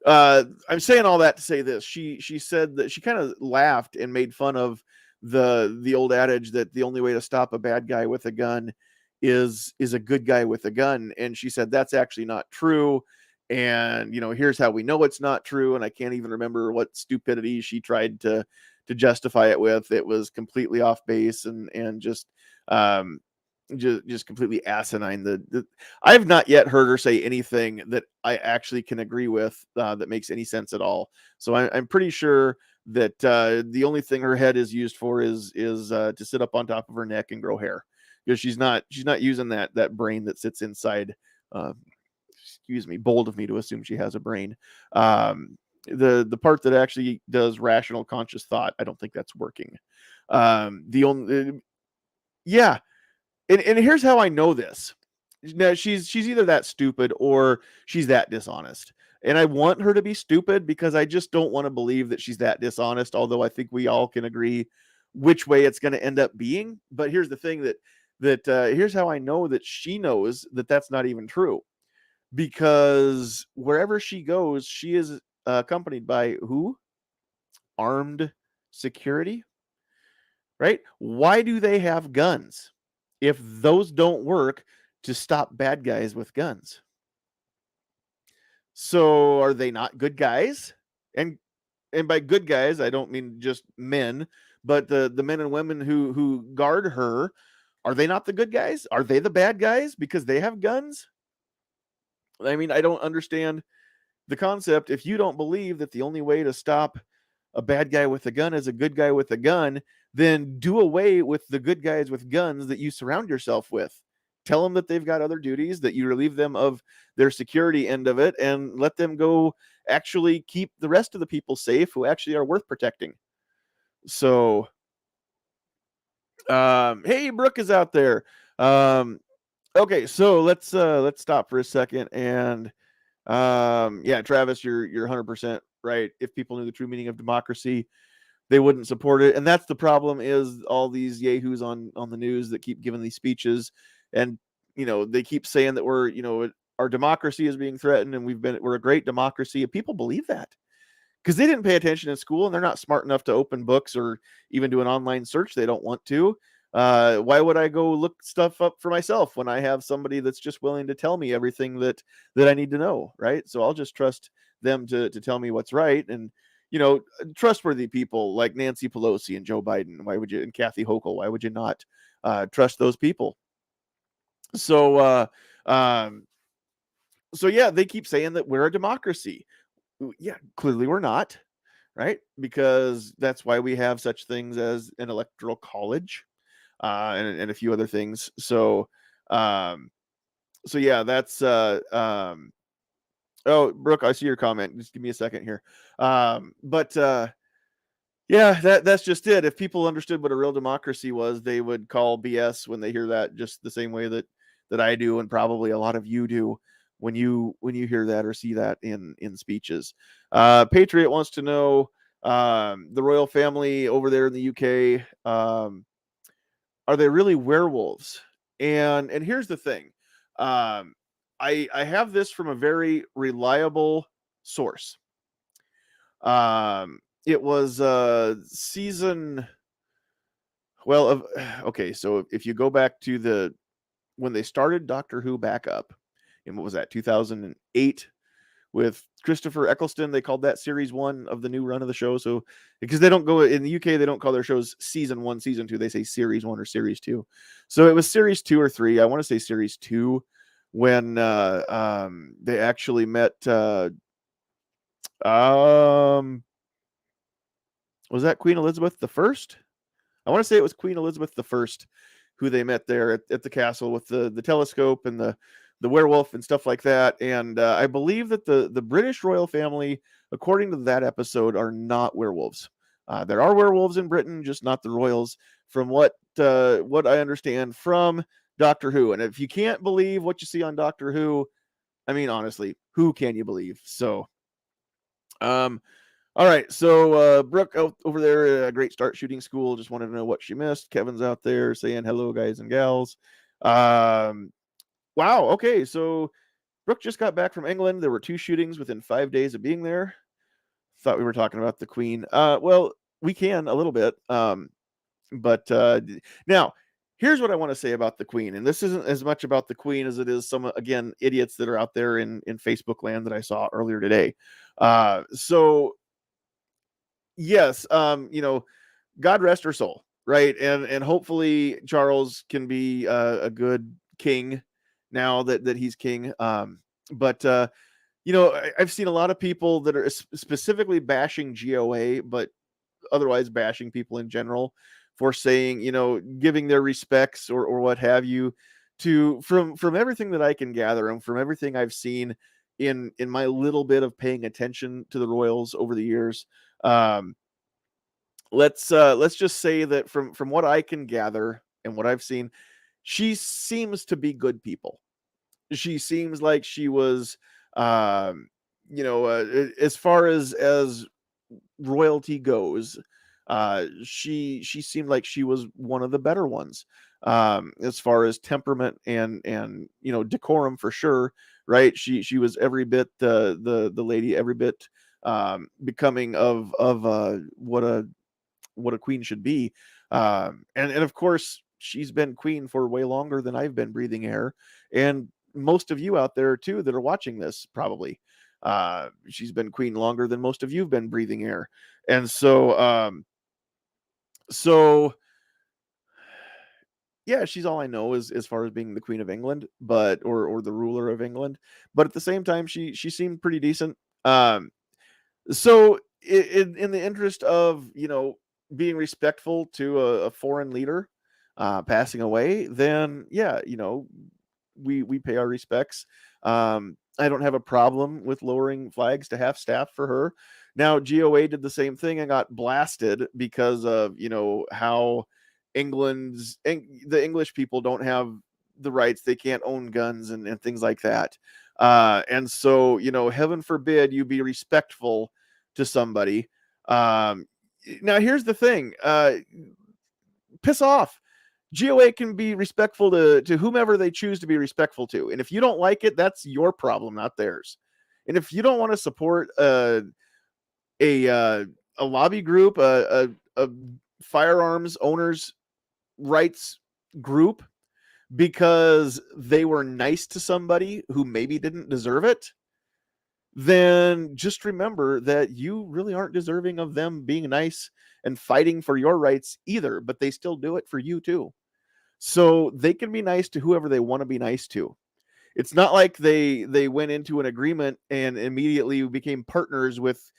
I'm saying all that to say this. She said that she kind of laughed and made fun of the old adage that the only way to stop a bad guy with a gun is a good guy with a gun, and she said that's actually not true. And here's how we know it's not true. And I can't even remember what stupidity she tried to justify it with. It was completely off base and just completely asinine. I've not yet heard her say anything that I actually can agree with that makes any sense at all. So I'm pretty sure that the only thing her head is used for is to sit up on top of her neck and grow hair, because she's not using that brain that sits inside. Excuse me, bold of me to assume she has a brain. The part that actually does rational conscious thought, I don't think that's working. The only yeah, and here's how I know this. Now she's either that stupid or she's that dishonest. And I want her to be stupid, because I just don't want to believe that she's that dishonest, although I think we all can agree which way it's going to end up being. But here's the thing, that here's how I know that she knows that that's not even true. because wherever she goes, she is accompanied by who? Armed security, right? Why do they have guns if those don't work to stop bad guys with guns? So are they not good guys? And by good guys, I don't mean just men, but the men and women who guard her, are they not the good guys? Are they the bad guys because they have guns? I mean, I don't understand the concept. If you don't believe that the only way to stop a bad guy with a gun is a good guy with a gun, then do away with the good guys with guns that you surround yourself with. Tell them that they've got other duties, that you relieve them of their security end of it, and let them go actually keep the rest of the people safe who actually are worth protecting. So, hey, Brooke is out there. Okay, so let's stop for a second and yeah, Travis, you're 100% right. If people knew the true meaning of democracy, they wouldn't support it. And that's the problem, is all these yahoos on the news that keep giving these speeches, and they keep saying that our democracy is being threatened, and we're a great democracy. And people believe that because they didn't pay attention in school, and they're not smart enough to open books or even do an online search. They don't want to. Why would I go look stuff up for myself when I have somebody that's just willing to tell me everything that I need to know, right? So I'll just trust them to tell me what's right. And trustworthy people like Nancy Pelosi and Joe Biden, why would you, and Kathy Hochul, why would you not trust those people? So um so yeah, they keep saying that we're a democracy. Yeah, clearly we're not, right? Because that's why we have such things as an electoral college, and a few other things. Um, so yeah, that's oh, Brooke, I see your comment. Just give me a second here. But yeah, that's just it. If people understood what a real democracy was, they would call BS when they hear that, just the same way that I do, and probably a lot of you do when you hear that or see that in speeches. Patriot wants to know, the royal family over there in the UK, are they really werewolves? And here's the thing. Um, I have this from a very reliable source. It was season well of okay, so if you go back to when they started Doctor Who back up, and what was that, 2008, with Christopher Eccleston. They called that series 1 of the new run of the show. So because they don't go in the UK, they don't call their shows season 1, season 2, they say series 1 or series 2. So it was series 2 or 3. I want to say series 2 when they actually met um was that Queen Elizabeth the First? I want to say it was Queen Elizabeth the First who they met there at the castle with the telescope and the werewolf and stuff like that. And I believe that the British royal family, according to that episode, are not werewolves. There are werewolves in Britain, just not the royals, from what I understand from Doctor Who. And if you can't believe what you see on Doctor Who, I mean, honestly, who can you believe? So, all right. So, Brooke over there, a great start shooting school. Just wanted to know what she missed. Kevin's out there saying hello, guys and gals. Wow. Okay. So, Brooke just got back from England. There were 2 shootings within 5 days of being there. Thought we were talking about the Queen. Well, we can a little bit. But now, here's what I want to say about the Queen. And this isn't as much about the Queen as it is some, again, idiots that are out there in Facebook land that I saw earlier today. So, yes, God rest her soul, right? And hopefully Charles can be a good king now that he's king. But I've seen a lot of people that are specifically bashing GOA, but otherwise bashing people in general for saying, giving their respects or what have you to from everything that I can gather and from everything I've seen in my little bit of paying attention to the Royals over the years. Um, let's just say that from what I can gather and what I've seen, she seems to be good people. She seems like she was, as far as royalty goes, she seemed like she was one of the better ones. as far as temperament and decorum for sure, right? She was every bit the lady, every bit becoming of what a queen should be. And of course, she's been queen for way longer than I've been breathing air, and most of you out there too that are watching this probably. She's been queen longer than most of you've been breathing air, and so yeah, she's all I know as far as being the Queen of England, but or the ruler of England. But at the same time, she seemed pretty decent. So in the interest of being respectful to a foreign leader passing away, then yeah, we pay our respects. I don't have a problem with lowering flags to half staff for her. Now GOA did the same thing and got blasted because of how the English people don't have the rights; they can't own guns and things like that. And so heaven forbid you be respectful to somebody. Now here's the thing: piss off. GOA can be respectful to whomever they choose to be respectful to, and if you don't like it, that's your problem, not theirs. And if you don't want to support a lobby group, a firearms owners rights group because they were nice to somebody who maybe didn't deserve it, then just remember that you really aren't deserving of them being nice and fighting for your rights either, but they still do it for you too. So they can be nice to whoever they want to be nice to. It's not like they went into an agreement and immediately became partners with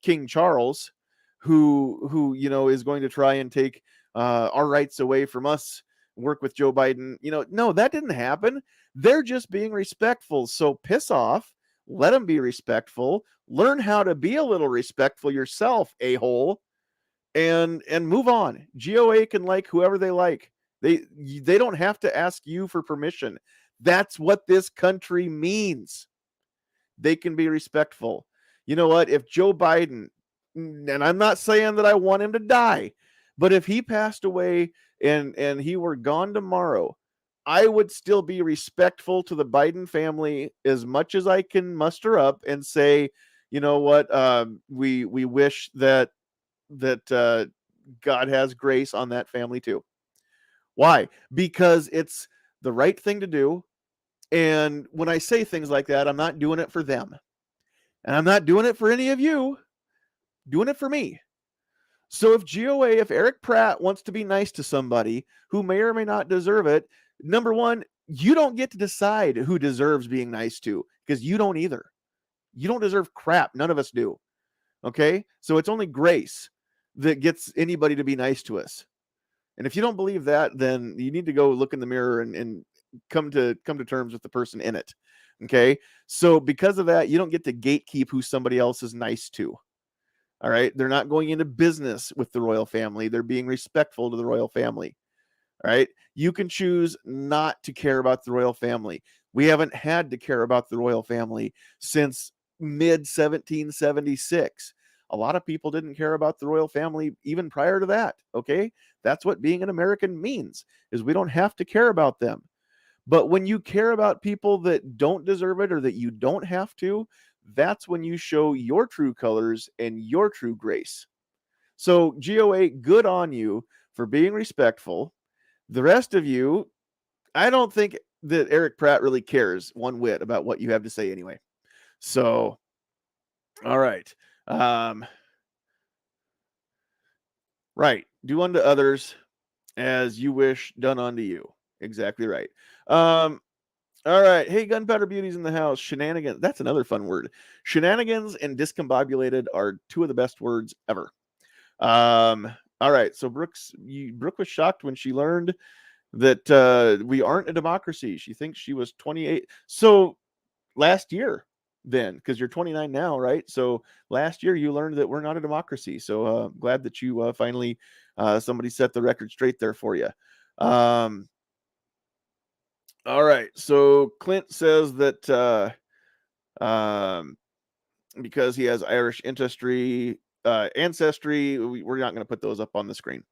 King Charles, who is going to try and take our rights away from us, work with Joe Biden. No, that didn't happen. They're just being respectful. So piss off. Let them be respectful. Learn how to be a little respectful yourself, a-hole, and move on. GOA can like whoever they like. They don't have to ask you for permission. That's what this country means. They can be respectful. You know what? If Joe Biden, and I'm not saying that I want him to die, but if he passed away and he were gone tomorrow, I would still be respectful to the Biden family as much as I can muster up and say, you know what, we wish that God has grace on that family too. Why? Because it's the right thing to do. And when I say things like that, I'm not doing it for them. And I'm not doing it for any of you. I'm doing it for me. So if Eric Pratt wants to be nice to somebody who may or may not deserve it, number one, you don't get to decide who deserves being nice to, because you don't either. You don't deserve crap. None of us do. Okay? So it's only grace that gets anybody to be nice to us. And if you don't believe that, then you need to go look in the mirror and come to terms with the person in it. Okay? So because of that, you don't get to gatekeep who somebody else is nice to. All right? They're not going into business with the royal family. They're being respectful to the royal family. All right? You can choose not to care about the royal family. We haven't had to care about the royal family since mid 1776. A lot of people didn't care about the royal family even prior to that. Okay? That's what being an American means, is we don't have to care about them. But when you care about people that don't deserve it or that you don't have to, that's when you show your true colors and your true grace. So GOA, good on you for being respectful. The rest of you, I don't think that Eric Pratt really cares one whit about what you have to say anyway. So, all right. Right. Do unto others as you wish done unto you. Exactly right. All right. Hey, Gunpowder Beauty's in the house. Shenanigans. That's another fun word. Shenanigans and discombobulated are two of the best words ever. All right. So Brooke was shocked when she learned that we aren't a democracy. She thinks she was 28. So last year, then, because you're 29 now, right? So last year you learned that we're not a democracy. So glad that you finally somebody set the record straight there for you. All right. So Clint says that because he has Irish ancestry, we're not going to put those up on the screen.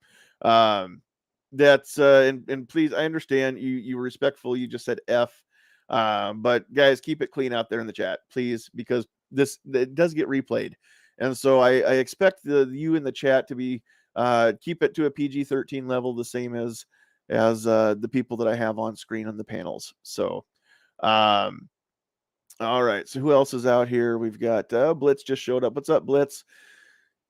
that's and please, I understand you were respectful. You just said F, but guys, keep it clean out there in the chat, please, because this it does get replayed, and so I expect you in the chat to be keep it to a PG-13 level, the same as the people that I have on screen on the panels. So, all right. So who else is out here? We've got Blitz just showed up. What's up, Blitz?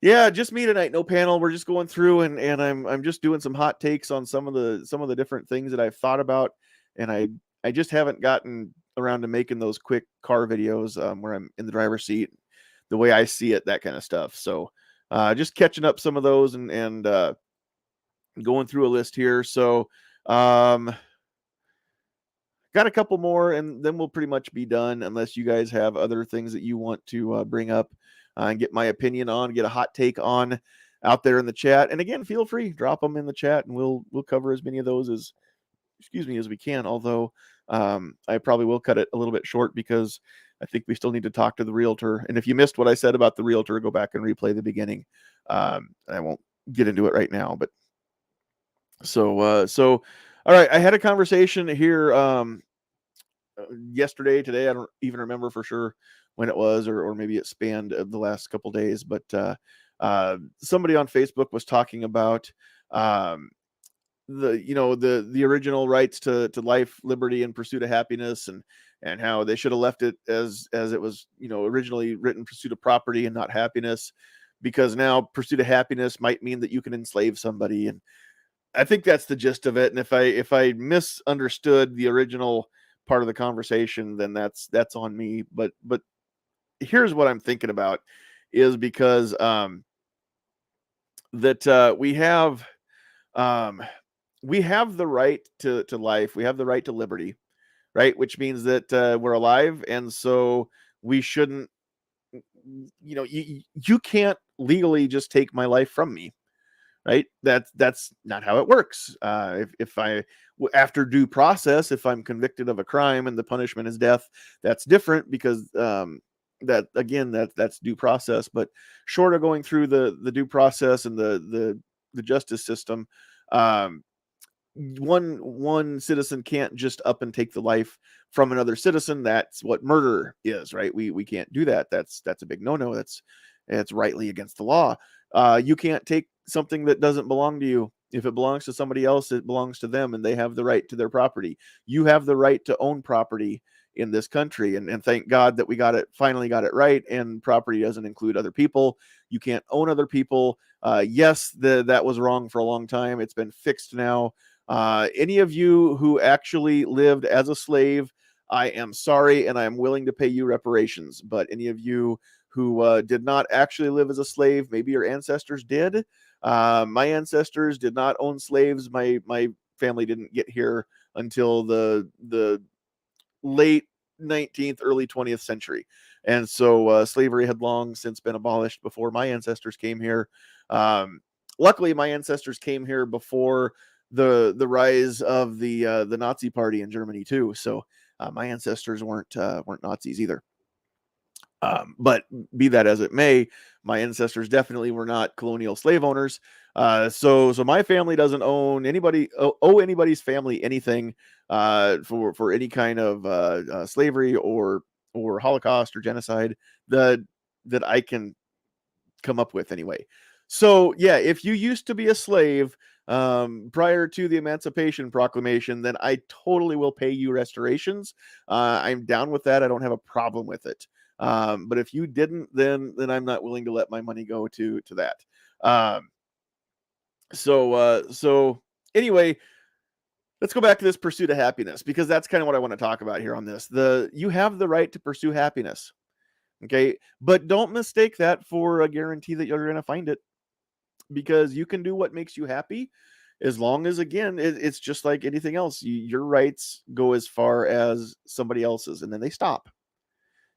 Yeah, just me tonight. No panel. We're just going through and I'm just doing some hot takes on some of the different things that I've thought about, and I just haven't gotten around to making those quick car videos where I'm in the driver's seat, the way I see it, that kind of stuff. So just catching up some of those and going through a list here. So got a couple more, and then we'll pretty much be done, unless you guys have other things that you want to bring up and get my opinion on, get a hot take on out there in the chat. And again, feel free, drop them in the chat, and we'll cover as many of those as we can. Although I probably will cut it a little bit short because I think we still need to talk to the realtor. And if you missed what I said about the realtor, go back and replay the beginning. I won't get into it right now, but so all right, I had a conversation here yesterday, today, I don't even remember for sure when it was, or maybe it spanned the last couple days, but somebody on Facebook was talking about the original rights to life, liberty, and pursuit of happiness, and how they should have left it as it was, originally written, pursuit of property and not happiness, because now pursuit of happiness might mean that you can enslave somebody. And I think that's the gist of it. And if I misunderstood the original part of the conversation, then that's on me. But here's what I'm thinking about, is because that we have the right to life, we have the right to liberty, right? Which means that we're alive, and so we shouldn't, you can't legally just take my life from me, right? That's not how it works. If I, after due process, if I'm convicted of a crime and the punishment is death, that's different, because that again, that's due process. But short of going through the due process and the justice system, one citizen can't just up and take the life from another citizen. That's what murder is, right? We can't do that. That's a big no-no. It's rightly against the law. You can't take something that doesn't belong to you. If it belongs to somebody else, it belongs to them, and they have the right to their property. You have the right to own property in this country, and thank God that we finally got it right. And property doesn't include other people. You can't own other people. Yes, that was wrong for a long time. It's been fixed now. Any of you who actually lived as a slave, I am sorry, and I am willing to pay you reparations. But any of you who did not actually live as a slave, maybe your ancestors did. My ancestors did not own slaves. My family didn't get here until the late 19th, early 20th century. And so slavery had long since been abolished before my ancestors came here. Luckily, my ancestors came here before the rise of the Nazi Party in Germany too. So my ancestors weren't Nazis either. But be that as it may, my ancestors definitely were not colonial slave owners. So my family doesn't owe anybody's family anything for any kind of slavery or Holocaust or genocide that I can come up with anyway. So yeah, if you used to be a slave prior to the Emancipation Proclamation, then I totally will pay you restorations. I'm down with that. I don't have a problem with it. But if you didn't, then I'm not willing to let my money go to that. So anyway, let's go back to this pursuit of happiness, because that's kind of what I want to talk about here on this. You have the right to pursue happiness. Okay, but don't mistake that for a guarantee that you're going to find it, because you can do what makes you happy, as long as, again, it's just like anything else. Your rights go as far as somebody else's, and then they stop.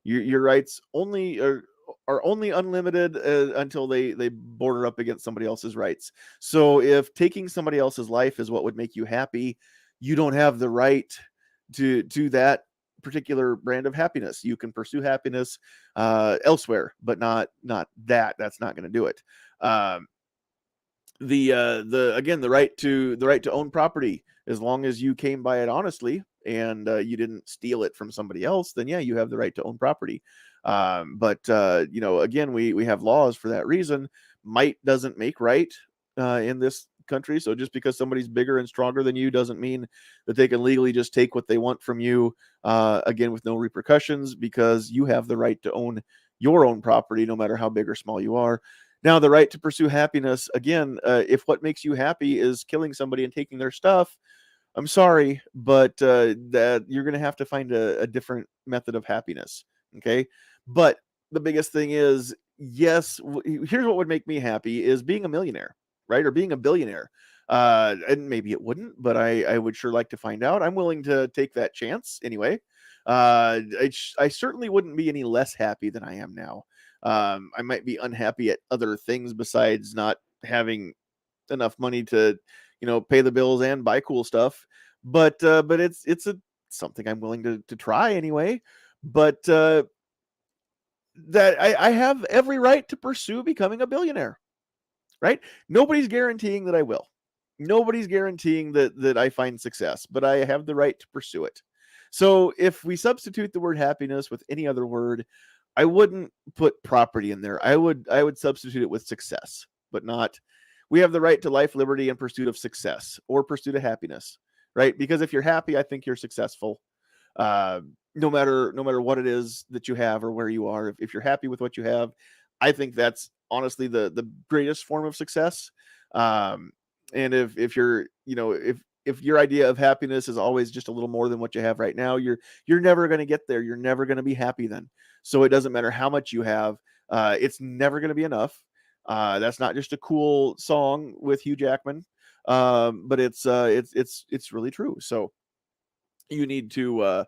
Your rights are only unlimited until they border up against somebody else's rights. So if taking somebody else's life is what would make you happy, you don't have the right to that particular brand of happiness. You can pursue happiness elsewhere, but not that. That's not going to do it. the right to own property, as long as you came by it honestly and you didn't steal it from somebody else, then yeah, you have the right to own property. But again, we have laws for that reason. Might doesn't make right in this country. So just because somebody's bigger and stronger than you doesn't mean that they can legally just take what they want from you, again, with no repercussions, because you have the right to own your own property, no matter how big or small you are. Now, the right to pursue happiness, again, if what makes you happy is killing somebody and taking their stuff, I'm sorry, but that you're going to have to find a different method of happiness. Okay. But the biggest thing is, yes, here's what would make me happy is being a millionaire, right? Or being a billionaire. And maybe it wouldn't, but I would sure like to find out. I'm willing to take that chance anyway. I certainly wouldn't be any less happy than I am now. I might be unhappy at other things besides not having enough money to, pay the bills and buy cool stuff. But it's a something I'm willing to try anyway. But that I have every right to pursue becoming a billionaire, right? Nobody's guaranteeing that I will. Nobody's guaranteeing that I find success, but I have the right to pursue it. So if we substitute the word happiness with any other word, I wouldn't put property in there. I would substitute it with success, but not. We have the right to life, liberty, and pursuit of success or pursuit of happiness, right? Because if you're happy, I think you're successful. No matter what it is that you have or where you are, if you're happy with what you have, I think that's honestly the greatest form of success. Um, and if you're, if your idea of happiness is always just a little more than what you have right now, you're never going to get there. You're never going to be happy then. So it doesn't matter how much you have. It's never going to be enough. That's not just a cool song with Hugh Jackman, but it's really true. So you need to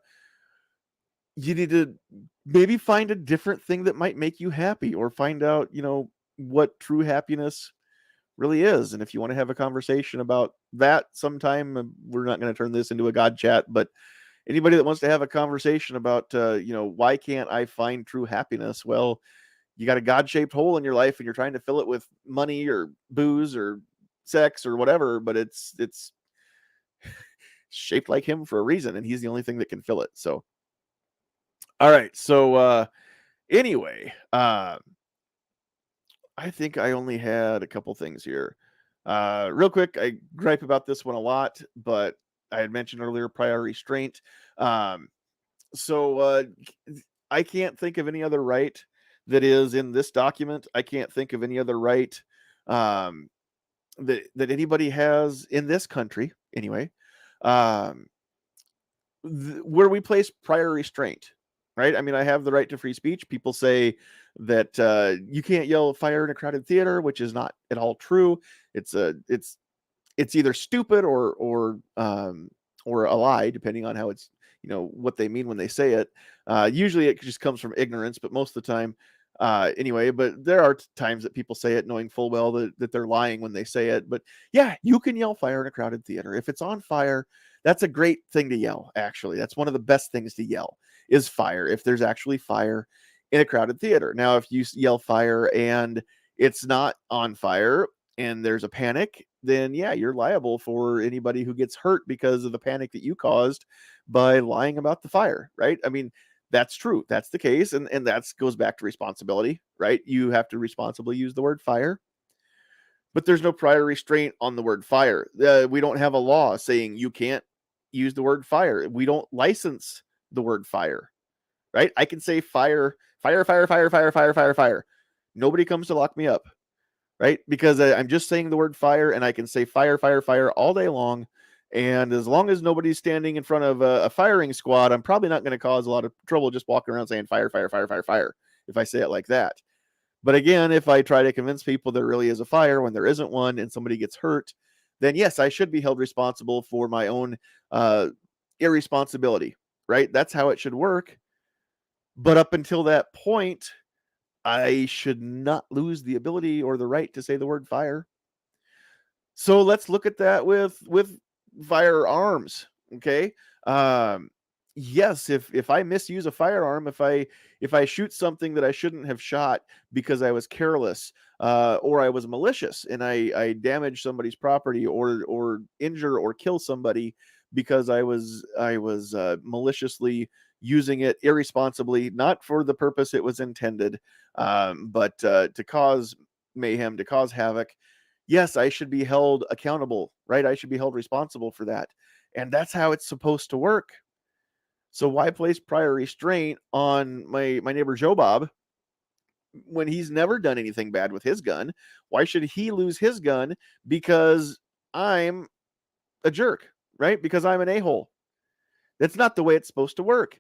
maybe find a different thing that might make you happy, or find out what true happiness really is. And if you want to have a conversation about that sometime, we're not going to turn this into a God chat, but anybody that wants to have a conversation about why can't I find true happiness, well, you got a God-shaped hole in your life and you're trying to fill it with money or booze or sex or whatever, but it's shaped like him for a reason, and he's the only thing that can fill it. So all right, so anyway, I think I only had a couple things here. Real quick, I gripe about this one a lot, but I had mentioned earlier prior restraint. Um, so I can't think of any other right that is in this document. I can't think of any other right um, that anybody has in this country, anyway, um, where we place prior restraint. Right? I mean, I have the right to free speech. People say that you can't yell fire in a crowded theater, which is not at all true. It's either stupid or a lie, depending on how it's what they mean when they say it. Usually, it just comes from ignorance, but most of the time, anyway. But there are times that people say it knowing full well that they're lying when they say it. But yeah, you can yell fire in a crowded theater if it's on fire. That's a great thing to yell. Actually, that's one of the best things to yell is fire if there's actually fire in a crowded theater. Now, if you yell fire and it's not on fire and there's a panic, then yeah, you're liable for anybody who gets hurt because of the panic that you caused by lying about the fire, right? I mean, that's true. That's the case. And that goes back to responsibility, right? You have to responsibly use the word fire, but there's no prior restraint on the word fire. We don't have a law saying you can't use the word fire. We don't license the word fire, right? I can say fire, fire, fire, fire, fire, fire, fire, fire. Nobody comes to lock me up, right? Because I'm just saying the word fire, and I can say fire, fire, fire all day long. And as long as nobody's standing in front of a firing squad, I'm probably not going to cause a lot of trouble just walking around saying fire, fire, fire, fire, fire, if I say it like that. But again, if I try to convince people there really is a fire when there isn't one and somebody gets hurt, then yes, I should be held responsible for my own irresponsibility, right? That's how it should work. But up until that point, I should not lose the ability or the right to say the word fire. So let's look at that with firearms. Okay. yes, if I misuse a firearm, if I shoot something that I shouldn't have shot because I was careless, or I was malicious and I damage somebody's property or injure or kill somebody because I was maliciously using it irresponsibly, not for the purpose it was intended, but to cause mayhem, to cause havoc. Yes, I should be held accountable, right? I should be held responsible for that, and that's how it's supposed to work. So why place prior restraint on my neighbor Joe Bob when he's never done anything bad with his gun? Why should he lose his gun because I'm a jerk, right? Because I'm an a-hole. That's not the way it's supposed to work.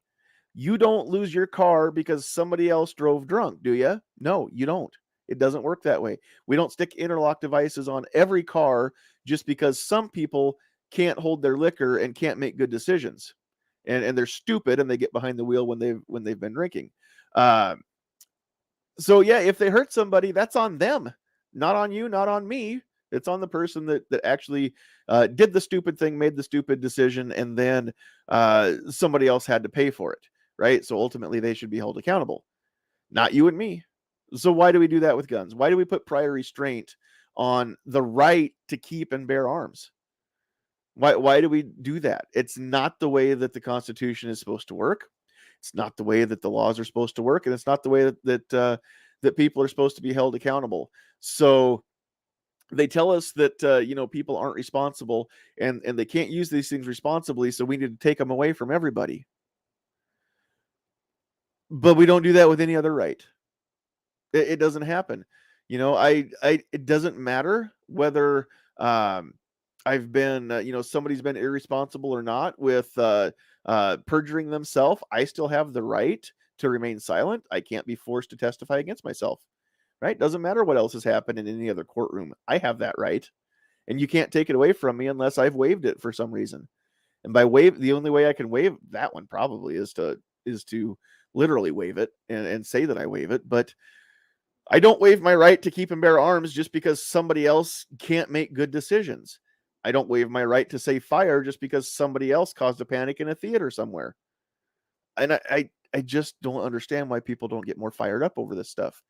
You don't lose your car because somebody else drove drunk, do you? No, you don't. It doesn't work that way. We don't stick interlock devices on every car just because some people can't hold their liquor and can't make good decisions. And they're stupid and they get behind the wheel when they've been drinking. Um, so yeah, if they hurt somebody, that's on them, not on you, not on me. It's on the person that actually did the stupid thing, made the stupid decision, and then somebody else had to pay for it, right? So ultimately, they should be held accountable, not you and me. So why do we do that with guns? Why do we put prior restraint on the right to keep and bear arms? Why do we do that? It's not the way that the Constitution is supposed to work. It's not the way that the laws are supposed to work, and it's not the way that people are supposed to be held accountable. So they tell us that people aren't responsible and they can't use these things responsibly, so we need to take them away from everybody. But we don't do that with any other right. It doesn't happen. It doesn't matter whether um, I've been, somebody's been irresponsible or not with perjuring themselves. I still have the right to remain silent. I can't be forced to testify against myself, right? Doesn't matter what else has happened in any other courtroom. I have that right. And you can't take it away from me unless I've waived it for some reason. And by waive, the only way I can waive that one probably is to literally waive it and say that I waive it. But I don't waive my right to keep and bear arms just because somebody else can't make good decisions. I don't waive my right to say fire just because somebody else caused a panic in a theater somewhere. And I just don't understand why people don't get more fired up over this stuff.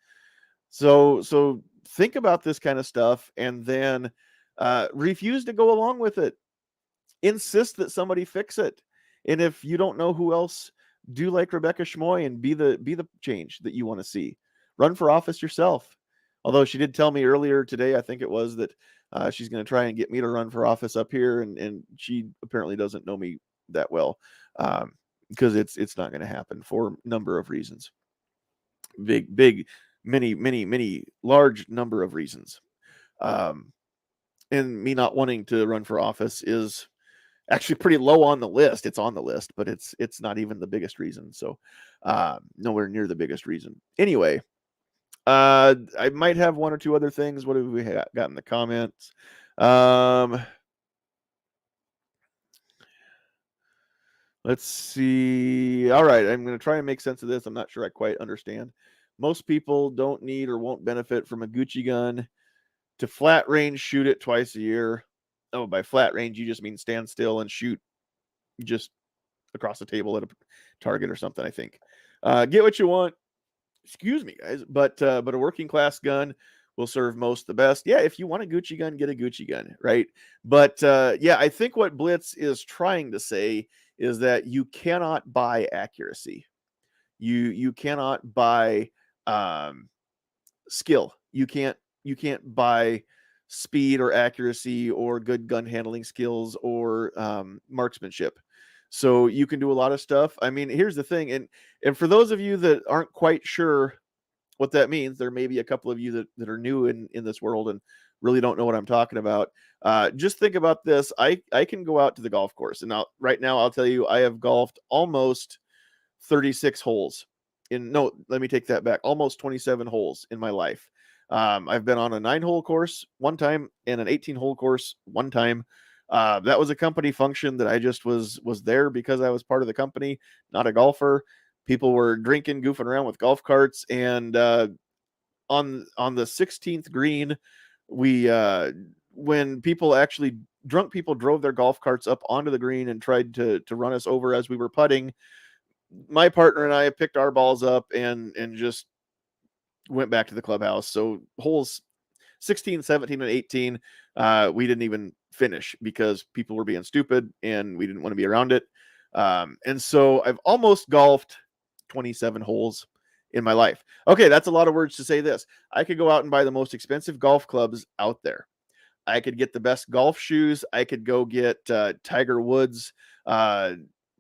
So think about this kind of stuff and then refuse to go along with it. Insist that somebody fix it. And if you don't know who else, do like Rebecca Schmoy and be the change that you want to see. Run for office yourself. Although she did tell me earlier today, I think it was, that she's going to try and get me to run for office up here, and she apparently doesn't know me that well, because it's not going to happen for a number of reasons. Big, many large number of reasons. And me not wanting to run for office is actually pretty low on the list. It's on the list, but it's not even the biggest reason. So nowhere near the biggest reason. Anyway, I might have one or two other things. What have we got in the comments? Let's see. All right, I'm going to try and make sense of this. I'm not sure I quite understand. Most people don't need or won't benefit from a Gucci gun. To flat range, shoot it twice a year. Oh, by flat range, you just mean stand still and shoot just across the table at a target or something, I think. Get what you want. Excuse me, guys. But a working class gun will serve most the best. Yeah, if you want a Gucci gun, get a Gucci gun, right? But yeah, I think what Blitz is trying to say is that you cannot buy accuracy. You cannot buy skill. You can't buy speed or accuracy or good gun handling skills or marksmanship. So you can do a lot of stuff. I mean, here's the thing, and for those of you that aren't quite sure what that means, there may be a couple of you that are new in this world and really don't know what I'm talking about. Just think about this. I can go out to the golf course, and right now I'll tell you I have golfed almost 36 holes. No, let me take that back. Almost 27 holes in my life. I've been on a 9-hole course one time and an 18-hole course one time. That was a company function that I just was there because I was part of the company, not a golfer. People were drinking, goofing around with golf carts, and on the 16th green, we when people actually drunk people drove their golf carts up onto the green and tried to run us over as we were putting. My partner and I picked our balls up and just went back to the clubhouse. So holes 16, 17, and 18, we didn't even finish because people were being stupid and we didn't want to be around it. And so I've almost golfed 27 holes in my life. Okay, that's a lot of words to say this. I could go out and buy the most expensive golf clubs out there. I could get the best golf shoes. I could go get Tiger Woods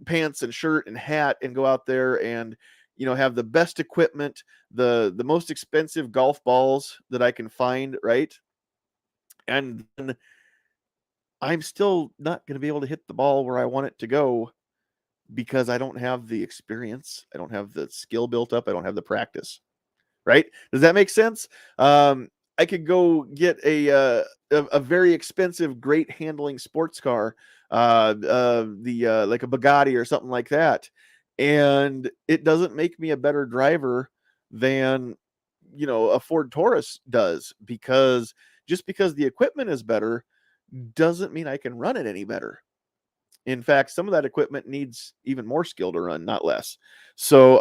pants and shirt and hat and go out there and have the best equipment, the most expensive golf balls that I can find, right? And then I'm still not going to be able to hit the ball where I want it to go because I don't have the experience. I don't have the skill built up. I don't have the practice. Right? Does that make sense? I could go get a very expensive, great handling sports car, like a Bugatti or something like that, and it doesn't make me a better driver than a Ford Taurus does, because just because the equipment is better doesn't mean I can run it any better. In fact, some of that equipment needs even more skill to run, not less. So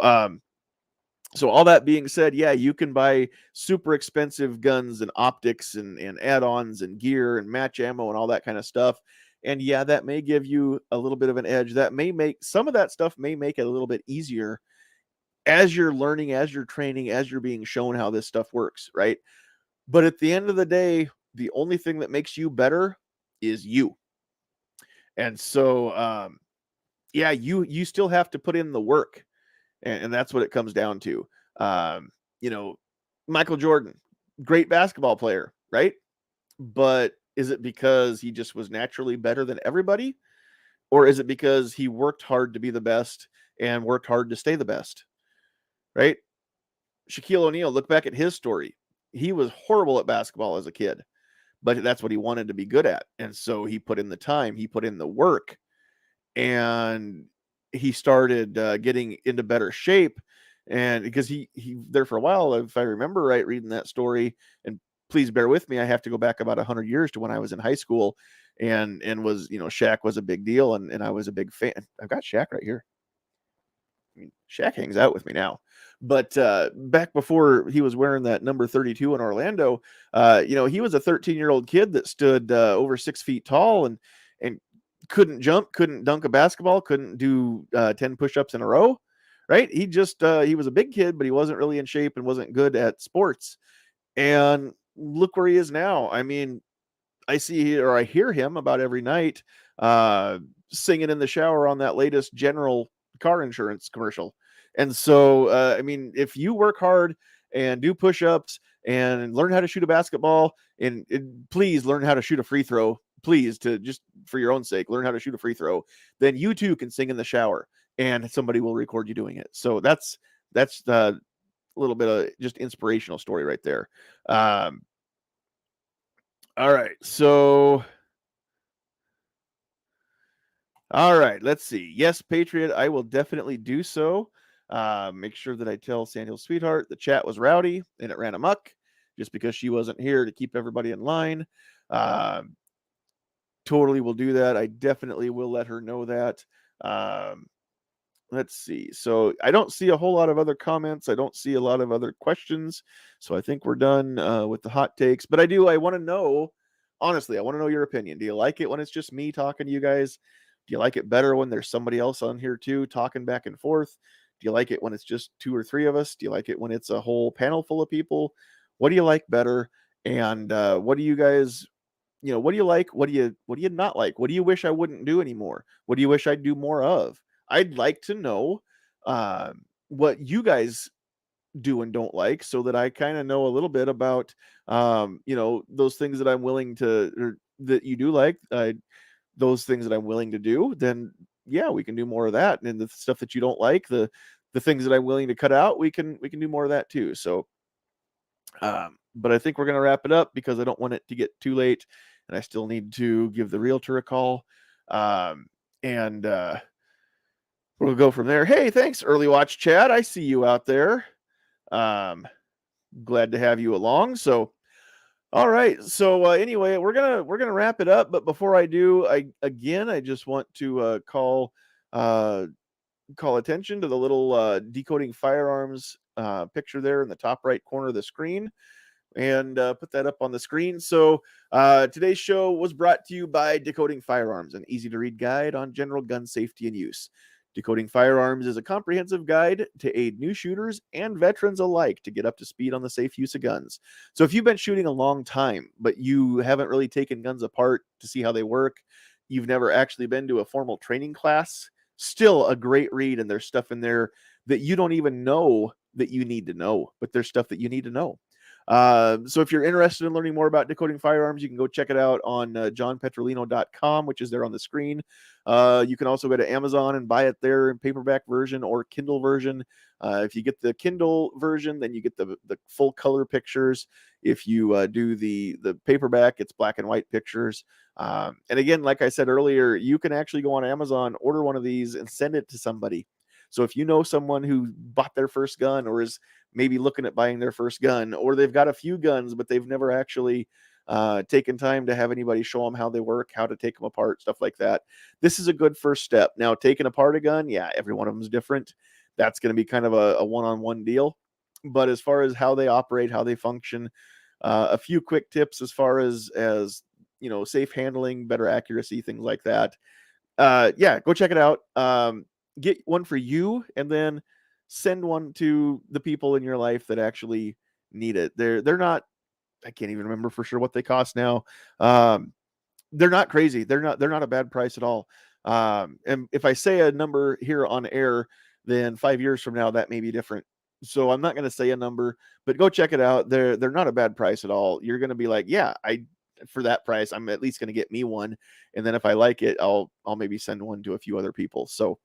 all that being said, yeah, you can buy super expensive guns and optics and add-ons and gear and match ammo and all that kind of stuff. And yeah, that may give you a little bit of an edge. That may make some of that stuff may make it a little bit easier as you're learning, as you're training, as you're being shown how this stuff works, right? But at the end of the day, the only thing that makes you better is you. And so, yeah, you still have to put in the work. And that's what it comes down to. Michael Jordan, great basketball player, right? But is it because he just was naturally better than everybody? Or is it because he worked hard to be the best and worked hard to stay the best, right? Shaquille O'Neal, look back at his story. He was horrible at basketball as a kid, but that's what he wanted to be good at. And so he put in the time, he put in the work, and he started getting into better shape. And because he there for a while, if I remember right, reading that story, and please bear with me, I have to go back about 100 years to when I was in high school, and was Shaq was a big deal, and I was a big fan. I've got Shaq right here. I mean, Shaq hangs out with me now, but back before he was wearing that number 32 in Orlando, he was a 13-year-old kid that stood over 6 feet tall and couldn't jump, couldn't dunk a basketball, couldn't do 10 push-ups in a row, right? He just he was a big kid, but he wasn't really in shape and wasn't good at sports. And look where he is now. I mean, I hear him about every night singing in the shower on that latest General car insurance commercial. And so, I mean, if you work hard and do push-ups and learn how to shoot a basketball, and please learn how to shoot a free throw, please, to just for your own sake, learn how to shoot a free throw, then you too can sing in the shower and somebody will record you doing it. So that's the little bit of just inspirational story right there. All right. So, all right, let's see. Yes, Patriot, I will definitely do so. Make sure that I tell Sandhill Sweetheart the chat was rowdy and it ran amok just because she wasn't here to keep everybody in line. Totally will do that. I definitely will let her know that. Let's see. So I don't see a whole lot of other comments. I don't see a lot of other questions. So I think we're done with the hot takes. But I want to know, honestly, I want to know your opinion. Do you like it when it's just me talking to you guys? Do you like it better when there's somebody else on here too, talking back and forth? Do you like it when it's just 2 or 3 of us? Do you like it when it's a whole panel full of people? What do you like better? And what do you guys, what do you like? What do you not like? What do you wish I wouldn't do anymore? What do you wish I'd do more of? I'd like to know what you guys do and don't like, so that I kind of know a little bit about, those things that I'm willing to, or that you do like, those things that I'm willing to do. Then yeah, we can do more of that. And the stuff that you don't like, the things that I'm willing to cut out, we can do more of that too. So, but I think we're going to wrap it up because I don't want it to get too late, and I still need to give the realtor a call. And we'll go from there. Hey, thanks, Early Watch Chad. I see you out there. Glad to have you along. So All right. So anyway, we're gonna wrap it up. But before I do, I just want to uh, call attention to the little decoding firearms picture there in the top right corner of the screen, and put that up on the screen. So today's show was brought to you by Decoding Firearms, an easy to read guide on general gun safety and use. Decoding Firearms is a comprehensive guide to aid new shooters and veterans alike to get up to speed on the safe use of guns. So if you've been shooting a long time, but you haven't really taken guns apart to see how they work, you've never actually been to a formal training class, still a great read. And there's stuff in there that you don't even know that you need to know, but there's stuff that you need to know. So if you're interested in learning more about decoding firearms, you can go check it out on johnpetrolino.com, which is there on the screen. You can also go to Amazon and buy it there in paperback version or Kindle version. If you get the Kindle version, then you get the full color pictures. If you do the paperback, it's black and white pictures. And again, like I said earlier, you can actually go on Amazon, order one of these, and send it to somebody. So if you know someone who bought their first gun or is maybe looking at buying their first gun, or they've got a few guns, but they've never actually taken time to have anybody show them how they work, how to take them apart, stuff like that, this is a good first step. Now, taking apart a gun, yeah, every one of them is different. That's going to be kind of a one-on-one deal. But as far as how they operate, how they function, a few quick tips as far as safe handling, better accuracy, things like that. Yeah, go check it out. Get one for you, and then send one to the people in your life that actually need it. They're not. I can't even remember for sure what they cost now. They're not crazy. They're not a bad price at all. And if I say a number here on air, then 5 years from now that may be different. So I'm not going to say a number, but go check it out. They're not a bad price at all. You're going to be like, yeah, I for that price, I'm at least going to get me one, and then if I like it, I'll maybe send one to a few other people. So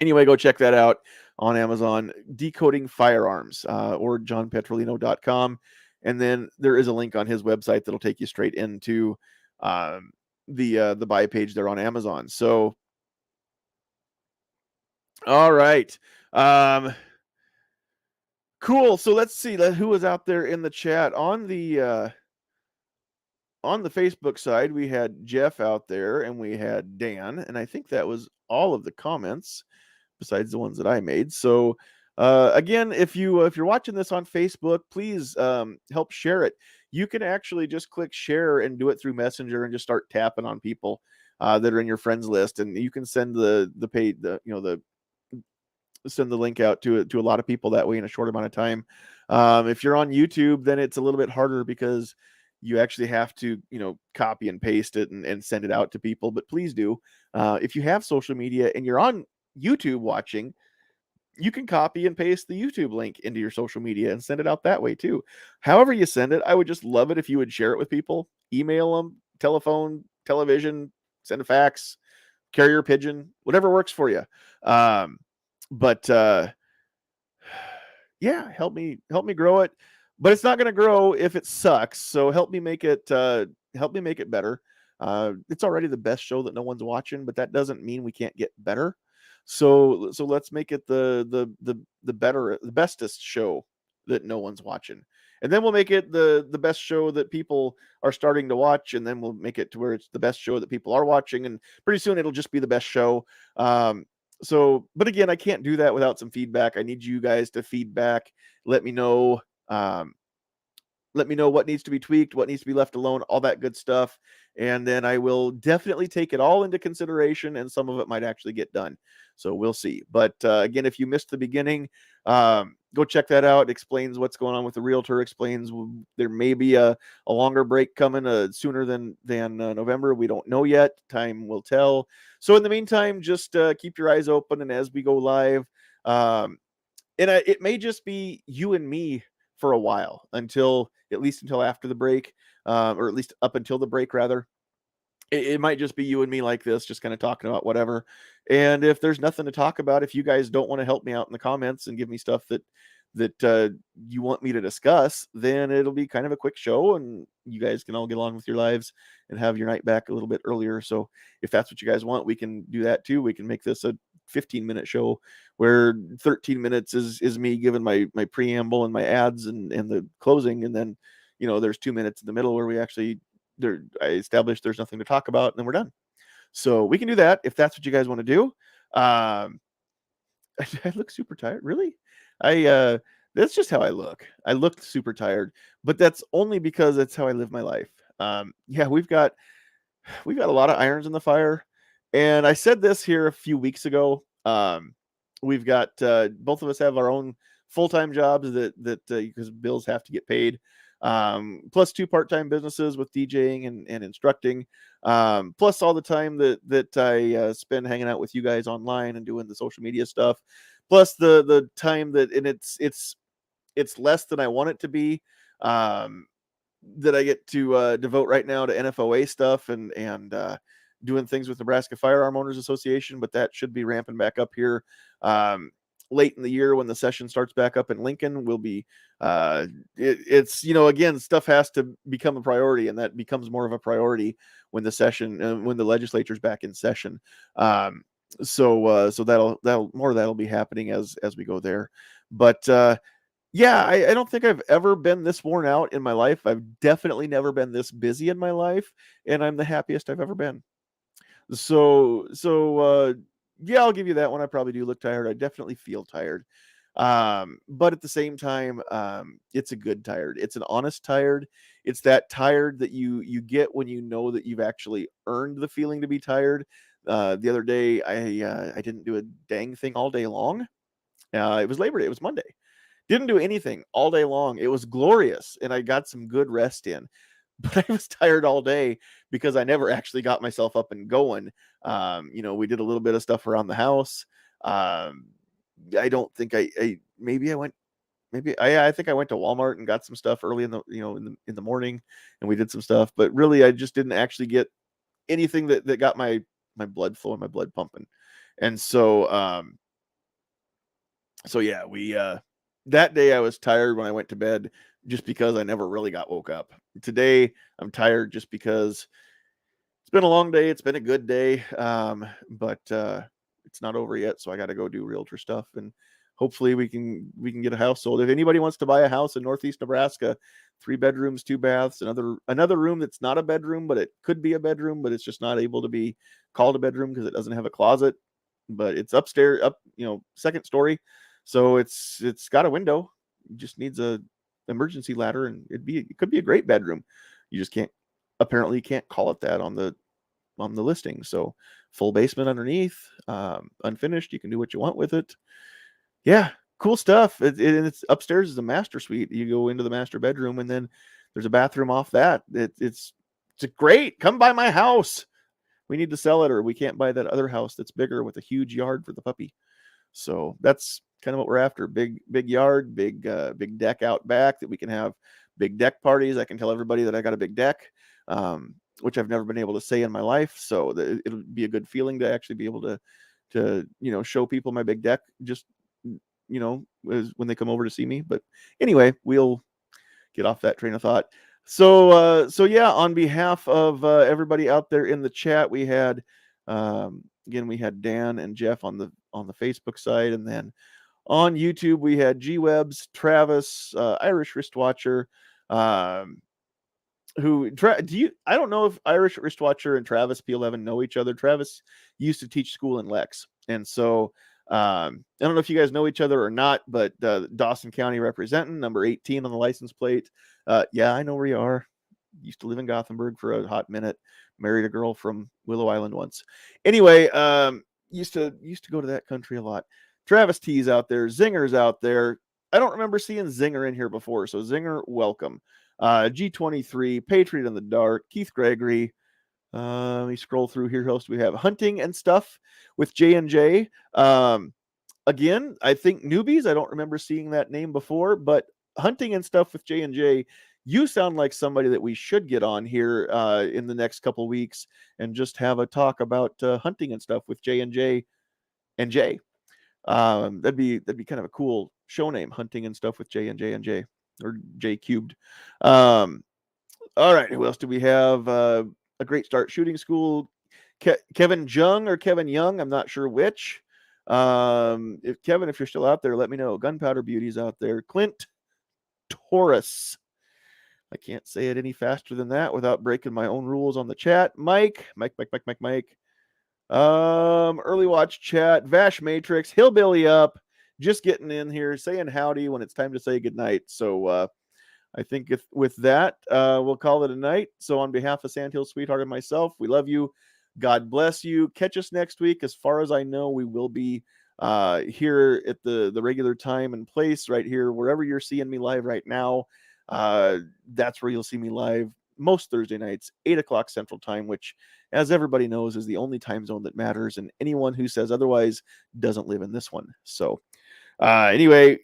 anyway, go check that out on Amazon, Decoding Firearms, or johnpetrolino.com. And then there is a link on his website that'll take you straight into um, the buy page there on Amazon. So, all right. Cool. So let's see who was out there in the chat on the Facebook side. We had Jeff out there, and we had Dan, and I think that was all of the comments besides the ones that I made. So again, if you're watching this on Facebook, please help share it. You can actually just click share and do it through Messenger and just start tapping on people that are in your friends list, and you can send send the link out to a lot of people that way in a short amount of time. If you're on YouTube, then it's a little bit harder because you actually have to copy and paste it and send it out to people. But please do. If you have social media and you're on YouTube watching, you can copy and paste the YouTube link into your social media and send it out that way too. However you send it, I would just love it if you would share it with people. Email them, telephone, television, send a fax, carrier pigeon, whatever works for you. But yeah, help me grow it. But it's not going to grow if it sucks. So help me make it better. It's already the best show that no one's watching, but that doesn't mean we can't get better. So let's make it the bestest show that no one's watching. And then we'll make it the best show that people are starting to watch, and then we'll make it to where it's the best show that people are watching, and pretty soon it'll just be the best show. But again, I can't do that without some feedback. I need you guys to feedback. Let me know. Um, let me know what needs to be tweaked, what needs to be left alone, all that good stuff. And then I will definitely take it all into consideration, and some of it might actually get done. So we'll see. But again, if you missed the beginning, go check that out. It explains what's going on with the realtor, explains there may be a longer break coming sooner than November. We don't know yet. Time will tell. So in the meantime, just keep your eyes open. And as we go live, it may just be you and me for a while, at least until after the break, or at least up until the break, rather. It might just be you and me like this, just kind of talking about whatever. And if there's nothing to talk about, if you guys don't want to help me out in the comments and give me stuff that you want me to discuss, then it'll be kind of a quick show, and you guys can all get along with your lives and have your night back a little bit earlier. So if that's what you guys want, we can do that too. We can make this a 15-minute show where 13 minutes is me giving my preamble and my ads and the closing, and then there's 2 minutes in the middle where I establish there's nothing to talk about, and then we're done. So we can do that if that's what you guys want to do. I look super tired. Really? That's just how I look. I look super tired, but that's only because that's how I live my life. Yeah, we've got a lot of irons in the fire. And I said this here a few weeks ago. We've got both of us have our own full-time jobs that because bills have to get paid. Plus 2 part-time businesses with DJing and instructing. Plus all the time that I spend hanging out with you guys online and doing the social media stuff. Plus the time and it's less than I want it to be. That I get to devote right now to NFOA stuff and doing things with Nebraska Firearm Owners Association, but that should be ramping back up here late in the year when the session starts back up in Lincoln. We'll be it's again, stuff has to become a priority, and that becomes more of a priority when the session when the legislature's back in session. So that'll be happening as we go there. But yeah, I don't think I've ever been this worn out in my life. I've definitely never been this busy in my life, and I'm the happiest I've ever been. So yeah, I'll give you that one. I probably do look tired. I definitely feel tired. But at the same time, it's a good tired. It's an honest tired. It's that tired that you get when you know that you've actually earned the feeling to be tired. The other day, I didn't do a dang thing all day long. It was Labor Day. It was Monday. Didn't do anything all day long. It was glorious, and I got some good rest in. But I was tired all day because I never actually got myself up and going. We did a little bit of stuff around the house. I don't think I think I went to Walmart and got some stuff early in the morning, and we did some stuff. But really, I just didn't actually get anything that got my blood flowing, my blood pumping. And so yeah, we that day I was tired when I went to bed just because I never really got woke up. Today I'm tired just because it's been a long day. It's been a good day. But it's not over yet. So I got to go do realtor stuff, and hopefully we can get a house sold. If anybody wants to buy a house in Northeast Nebraska, 3 bedrooms, 2 baths, another room that's not a bedroom, but it could be a bedroom, but it's just not able to be called a bedroom because it doesn't have a closet, but it's upstairs, second story. So it's got a window. It just needs a emergency ladder, and it could be a great bedroom. You just can't call it that on the listing. So full basement underneath, unfinished. You can do what you want with it. Yeah, cool stuff. It's upstairs is a master suite. You go into the master bedroom, and then there's a bathroom off that. It's great. Come by my house. We need to sell it, or we can't buy that other house that's bigger with a huge yard for the puppy. So that's kind of what we're after. Big yard, big deck out back that we can have big deck parties. I can tell everybody that I got a big deck, which I've never been able to say in my life. So it'll be a good feeling to actually be able to show people my big deck just, when they come over to see me. But anyway, we'll get off that train of thought. So yeah, on behalf of everybody out there in the chat, we had again, we had Dan and Jeff on the Facebook side, and then on YouTube we had G Webs, Travis, Irish Wristwatcher, I don't know if Irish Wristwatcher and Travis P11 know each other. Travis used to teach school in Lex, and so I don't know if you guys know each other or not, but Dawson County representing, number 18 on the license plate. Yeah, I know where you are. Used to live in Gothenburg for a hot minute. Married a girl from Willow Island once. Anyway, used to go to that country a lot. Travis T's out there. Zinger's out there. I don't remember seeing Zinger in here before, so Zinger, welcome. G23, Patriot in the Dark, Keith Gregory. Let me scroll through here. Host, we have Hunting and Stuff with J&J. Again, I think newbies. I don't remember seeing that name before, but Hunting and Stuff with J&J. You sound like somebody that we should get on here in the next couple weeks and just have a talk about hunting and stuff with J&J and J. That'd be kind of a cool show name, Hunting and Stuff with J&J and J, or J cubed. All right, who else do we have? A Great Start Shooting School, Kevin Jung or Kevin Young, I'm not sure which. If Kevin, if you're still out there, let me know. Gunpowder Beauty's out there. Clint Taurus. I can't say it any faster than that without breaking my own rules on the chat. Mike. Early watch chat, Vash Matrix, Hillbilly Up, just getting in here, saying howdy when it's time to say goodnight. So I think with that, we'll call it a night. So on behalf of Sandhill Sweetheart and myself, we love you. God bless you. Catch us next week. As far as I know, we will be here at the regular time and place right here, wherever you're seeing me live right now. That's where you'll see me live most Thursday nights, 8 o'clock Central Time, which, as everybody knows, is the only time zone that matters. And anyone who says otherwise doesn't live in this one. So anyway,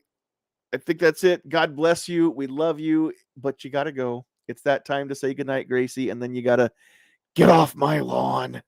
I think that's it. God bless you. We love you, but you got to go. It's that time to say goodnight, Gracie, and then you got to get off my lawn.